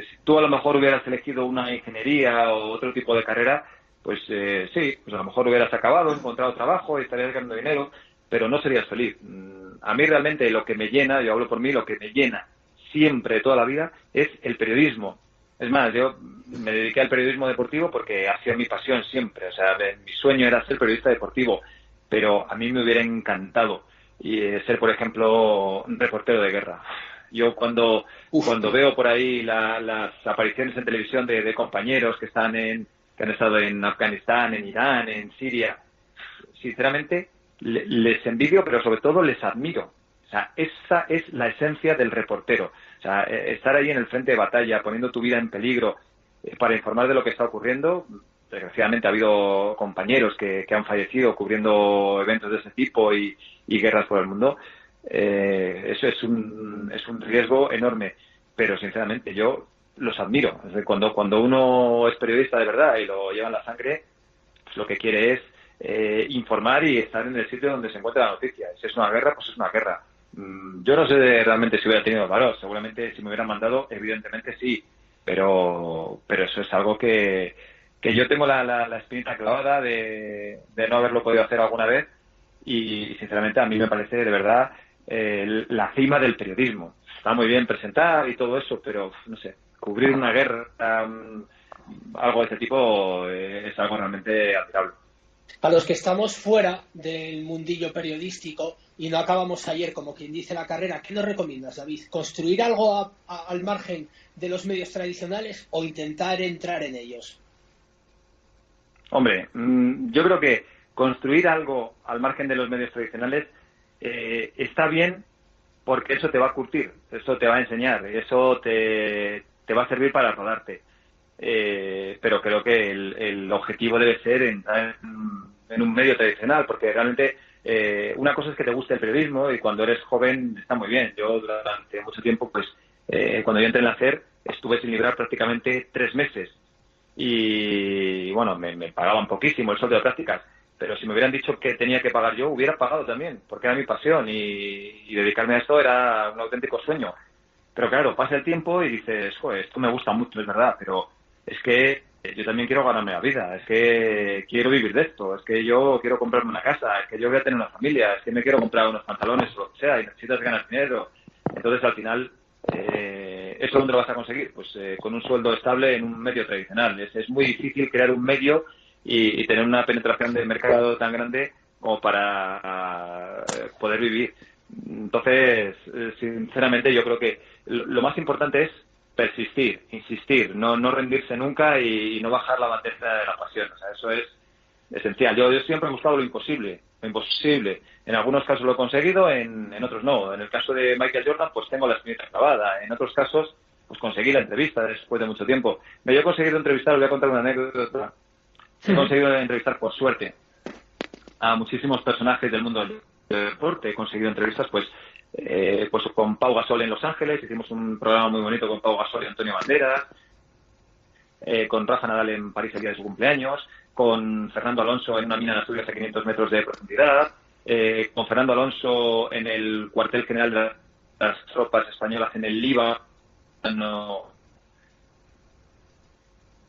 si tú a lo mejor hubieras elegido una ingeniería o otro tipo de carrera, pues sí, pues a lo mejor hubieras acabado, encontrado trabajo y estarías ganando dinero, pero no serías feliz. A mí realmente lo que me llena, yo hablo por mí, lo que me llena siempre, toda la vida, es el periodismo. Es más, yo me dediqué al periodismo deportivo porque ha sido mi pasión siempre. O sea, mi sueño era ser periodista deportivo, pero a mí me hubiera encantado ser, por ejemplo, un reportero de guerra. Yo cuando veo por ahí las apariciones en televisión de compañeros que han estado en Afganistán, en Irán, en Siria, sinceramente les envidio, pero sobre todo les admiro. O sea, esa es la esencia del reportero. O sea, estar ahí en el frente de batalla, poniendo tu vida en peligro para informar de lo que está ocurriendo. Desgraciadamente ha habido compañeros que han fallecido cubriendo eventos de ese tipo y guerras por el mundo. Eso es un riesgo enorme, pero sinceramente yo los admiro. Cuando uno es periodista de verdad y lo lleva en la sangre, pues lo que quiere es informar y estar en el sitio donde se encuentra la noticia. Si es una guerra, pues es una guerra. Yo no sé realmente si hubiera tenido valor. Seguramente si me hubieran mandado, evidentemente sí, pero eso es algo que yo tengo la espinita clavada de no haberlo podido hacer alguna vez, y sinceramente a mí me parece de verdad la cima del periodismo. Está muy bien presentar y todo eso, pero no sé, cubrir una guerra, algo de ese tipo, es algo realmente admirable. A los que estamos fuera del mundillo periodístico y no acabamos ayer, como quien dice, la carrera, ¿qué nos recomiendas, David? ¿Construir algo al margen de los medios tradicionales o intentar entrar en ellos? Hombre, yo creo que construir algo al margen de los medios tradicionales está bien, porque eso te va a curtir, eso te va a enseñar, eso te va a servir para rodarte. Pero creo que el objetivo debe ser entrar en un medio tradicional, porque realmente una cosa es que te guste el periodismo, y cuando eres joven está muy bien. Yo durante mucho tiempo, pues cuando yo entré en la SER, estuve sin librar prácticamente 3 meses, y bueno, me pagaban poquísimo el sueldo de prácticas, pero si me hubieran dicho que tenía que pagar yo, hubiera pagado también, porque era mi pasión, y dedicarme a esto era un auténtico sueño. Pero claro, pasa el tiempo y dices, joder, esto me gusta mucho, es verdad, pero es que yo también quiero ganarme la vida, es que quiero vivir de esto, es que yo quiero comprarme una casa, es que yo voy a tener una familia, es que me quiero comprar unos pantalones o lo que sea, y necesitas ganar dinero. Entonces, al final, ¿eso dónde lo vas a conseguir? Pues con un sueldo estable en un medio tradicional. Es muy difícil crear un medio y tener una penetración de mercado tan grande como para poder vivir. Entonces, sinceramente, yo creo que lo más importante es persistir, insistir, no rendirse nunca y no bajar la bandeja de la pasión. O sea, eso es esencial. Yo siempre he buscado lo imposible. En algunos casos lo he conseguido, en otros no. En el caso de Michael Jordan, pues tengo la espinita clavada. En otros casos, pues conseguí la entrevista después de mucho tiempo. Me he conseguido entrevistar, os voy a contar una anécdota. He conseguido entrevistar, por suerte, a muchísimos personajes del mundo del deporte. He conseguido entrevistas, pues con Pau Gasol en Los Ángeles. Hicimos un programa muy bonito con Pau Gasol y Antonio Banderas. Con Rafa Nadal en París el día de su cumpleaños. Con Fernando Alonso en una mina en Asturias a 500 metros de profundidad. Con Fernando Alonso en el cuartel general de las tropas españolas en el Líbano.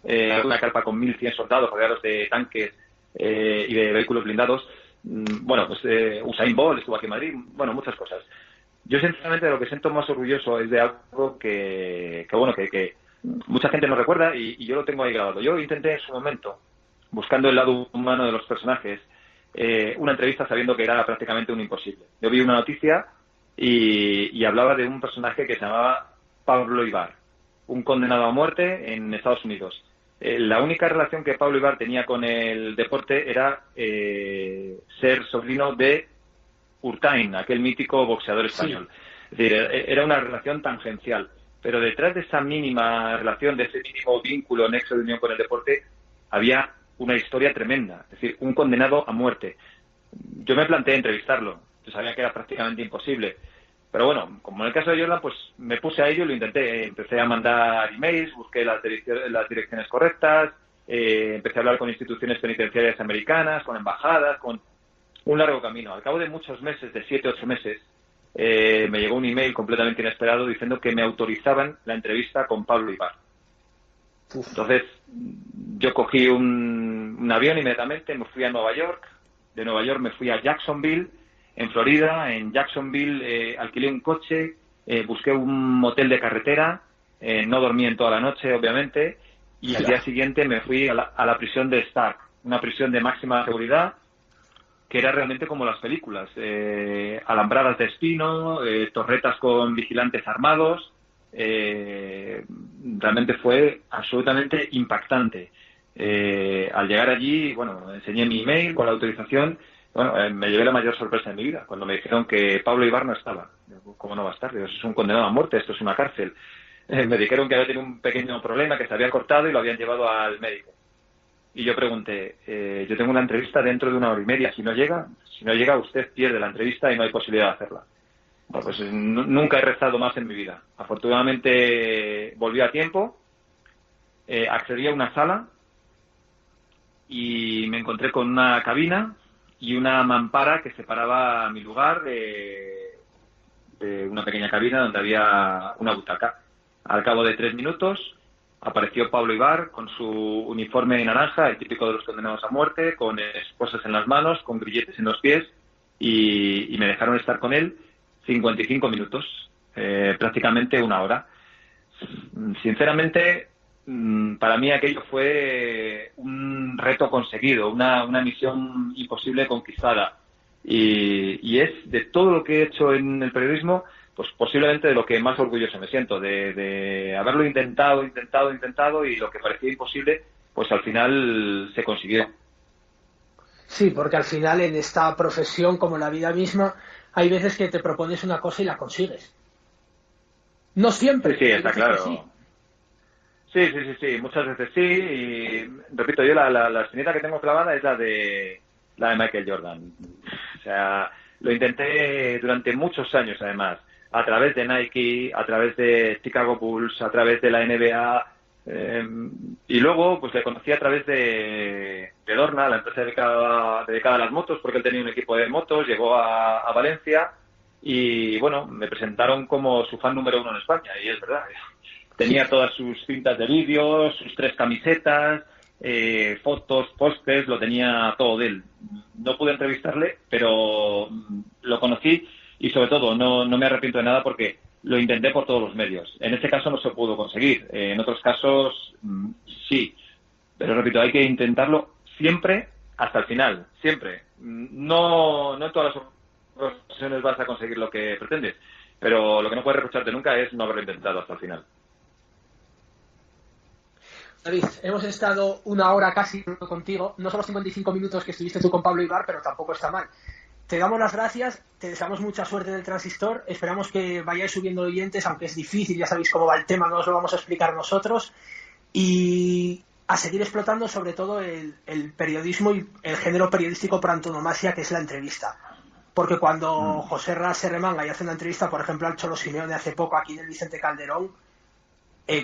Una carpa con 1.100 soldados rodeados de tanques y de vehículos blindados. Bueno, pues Usain Bolt estuvo aquí en Madrid. Bueno, muchas cosas. Yo, sinceramente, de lo que siento más orgulloso es de algo que mucha gente no recuerda, y yo lo tengo ahí grabado. Yo intenté en su momento, buscando el lado humano de los personajes, una entrevista sabiendo que era prácticamente un imposible. Yo vi una noticia y hablaba de un personaje que se llamaba Pablo Ibar, un condenado a muerte en Estados Unidos. La única relación que Pablo Ibar tenía con el deporte era ser sobrino de Urtain, aquel mítico boxeador español. Sí. Es decir, era una relación tangencial. Pero detrás de esa mínima relación, de ese mínimo vínculo, nexo de unión con el deporte, había una historia tremenda. Es decir, un condenado a muerte. Yo me planteé entrevistarlo. Yo sabía que era prácticamente imposible. Pero bueno, como en el caso de Jordan, pues me puse a ello y lo intenté. Empecé a mandar emails, busqué las direcciones correctas, empecé a hablar con instituciones penitenciarias americanas, con embajadas, con un largo camino. Al cabo de muchos meses, de 7, 8 meses, me llegó un email completamente inesperado diciendo que me autorizaban la entrevista con Pablo Ibar. Entonces, yo cogí un avión inmediatamente, me fui a Nueva York, de Nueva York me fui a Jacksonville, en Florida. En Jacksonville alquilé un coche, busqué un motel de carretera, no dormí en toda la noche, obviamente, y al día siguiente me fui a la prisión de Stark, una prisión de máxima seguridad, que era realmente como las películas, alambradas de espino, torretas con vigilantes armados. Realmente fue absolutamente impactante. Al llegar allí, bueno, enseñé mi email con la autorización. Bueno, me llevé la mayor sorpresa de mi vida cuando me dijeron que Pablo Ibar no estaba. ¿Cómo no va a estar? Digo, eso es un condenado a muerte, esto es una cárcel. Me dijeron que había tenido un pequeño problema, que se había cortado y lo habían llevado al médico. Y yo pregunté, yo tengo una entrevista dentro de 1 hora y media, si no llega usted pierde la entrevista y no hay posibilidad de hacerla. Bueno, pues nunca he rezado más en mi vida. Afortunadamente volví a tiempo, accedí a una sala y me encontré con una cabina y una mampara que separaba mi lugar de una pequeña cabina donde había una butaca. Al cabo de 3 minutos apareció Pablo Ibar con su uniforme naranja, el típico de los condenados a muerte, con esposas en las manos, con grilletes en los pies, y me dejaron estar con él 55 minutos, prácticamente 1 hora. Sinceramente, para mí aquello fue un reto conseguido, una misión imposible conquistada. Y es de todo lo que he hecho en el periodismo, pues posiblemente de lo que más orgulloso me siento, de haberlo intentado y lo que parecía imposible, pues al final se consiguió. Sí, porque al final en esta profesión, como en la vida misma, hay veces que te propones una cosa y la consigues. No siempre. Sí, está claro. Sí, muchas veces sí. Y repito, yo la espinita que tengo clavada es la de Michael Jordan. O sea, lo intenté durante muchos años, además, a través de Nike, a través de Chicago Bulls, a través de la NBA, y luego pues le conocí a través de Dorna, la empresa dedicada a las motos, porque él tenía un equipo de motos, llegó a Valencia y bueno, me presentaron como su fan número 1 en España, y es verdad. Tenía todas sus cintas de vídeo, sus 3 camisetas, fotos, pósters, lo tenía todo de él. No pude entrevistarle, pero lo conocí y sobre todo no me arrepiento de nada porque lo intenté por todos los medios. En este caso no se pudo conseguir, en otros casos sí, pero repito, hay que intentarlo siempre hasta el final, siempre. No en todas las ocasiones vas a conseguir lo que pretendes, pero lo que no puedes reprocharte nunca es no haberlo intentado hasta el final. David, hemos estado 1 hora casi contigo, no solo 55 minutos que estuviste tú con Pablo Ibar, pero tampoco está mal. Te damos las gracias, te deseamos mucha suerte en el Transistor, esperamos que vayáis subiendo oyentes, aunque es difícil, ya sabéis cómo va el tema, no os lo vamos a explicar nosotros, y a seguir explotando sobre todo el periodismo y el género periodístico por antonomasia, que es la entrevista. Porque cuando José Ras se remanga y hace una entrevista, por ejemplo, al Cholo Simeone hace poco aquí en el Vicente Calderón,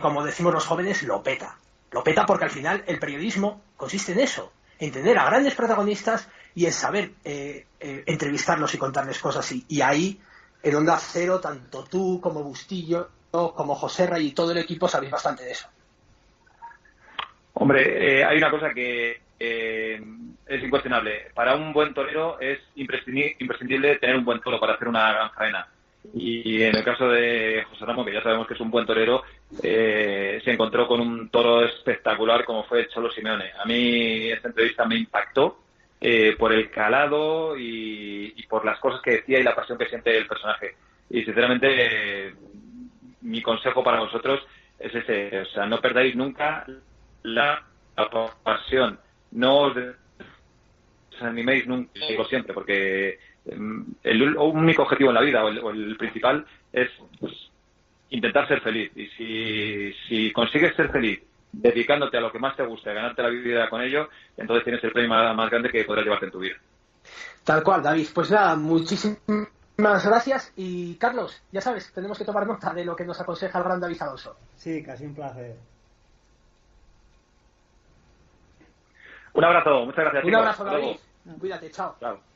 como decimos los jóvenes, lo peta. Lo peta porque al final el periodismo consiste en eso, en tener a grandes protagonistas y en saber entrevistarlos y contarles cosas. Y ahí, en Onda Cero, tanto tú como Bustillo, como José Ray y todo el equipo sabéis bastante de eso. Hombre, hay una cosa que es incuestionable. Para un buen torero es imprescindible tener un buen toro para hacer una gran faena. Y en el caso de José Ramón, que ya sabemos que es un buen torero, se encontró con un toro espectacular como fue Cholo Simeone. A mí esta entrevista me impactó por el calado y por las cosas que decía y la pasión que siente el personaje. Y sinceramente, mi consejo para vosotros es ese, o sea, no perdáis nunca la pasión, no os animéis nunca, digo siempre, porque el único objetivo en la vida o el principal es pues, intentar ser feliz, y si consigues ser feliz dedicándote a lo que más te gusta y ganarte la vida con ello, entonces tienes el premio más grande que podrás llevarte en tu vida. Tal cual, David. Pues nada, muchísimas gracias. Y Carlos, ya sabes, tenemos que tomar nota de lo que nos aconseja el gran David Alonso. Sí, casi un placer. Un abrazo, muchas gracias. Un abrazo, David. Cuídate, chao. Chao.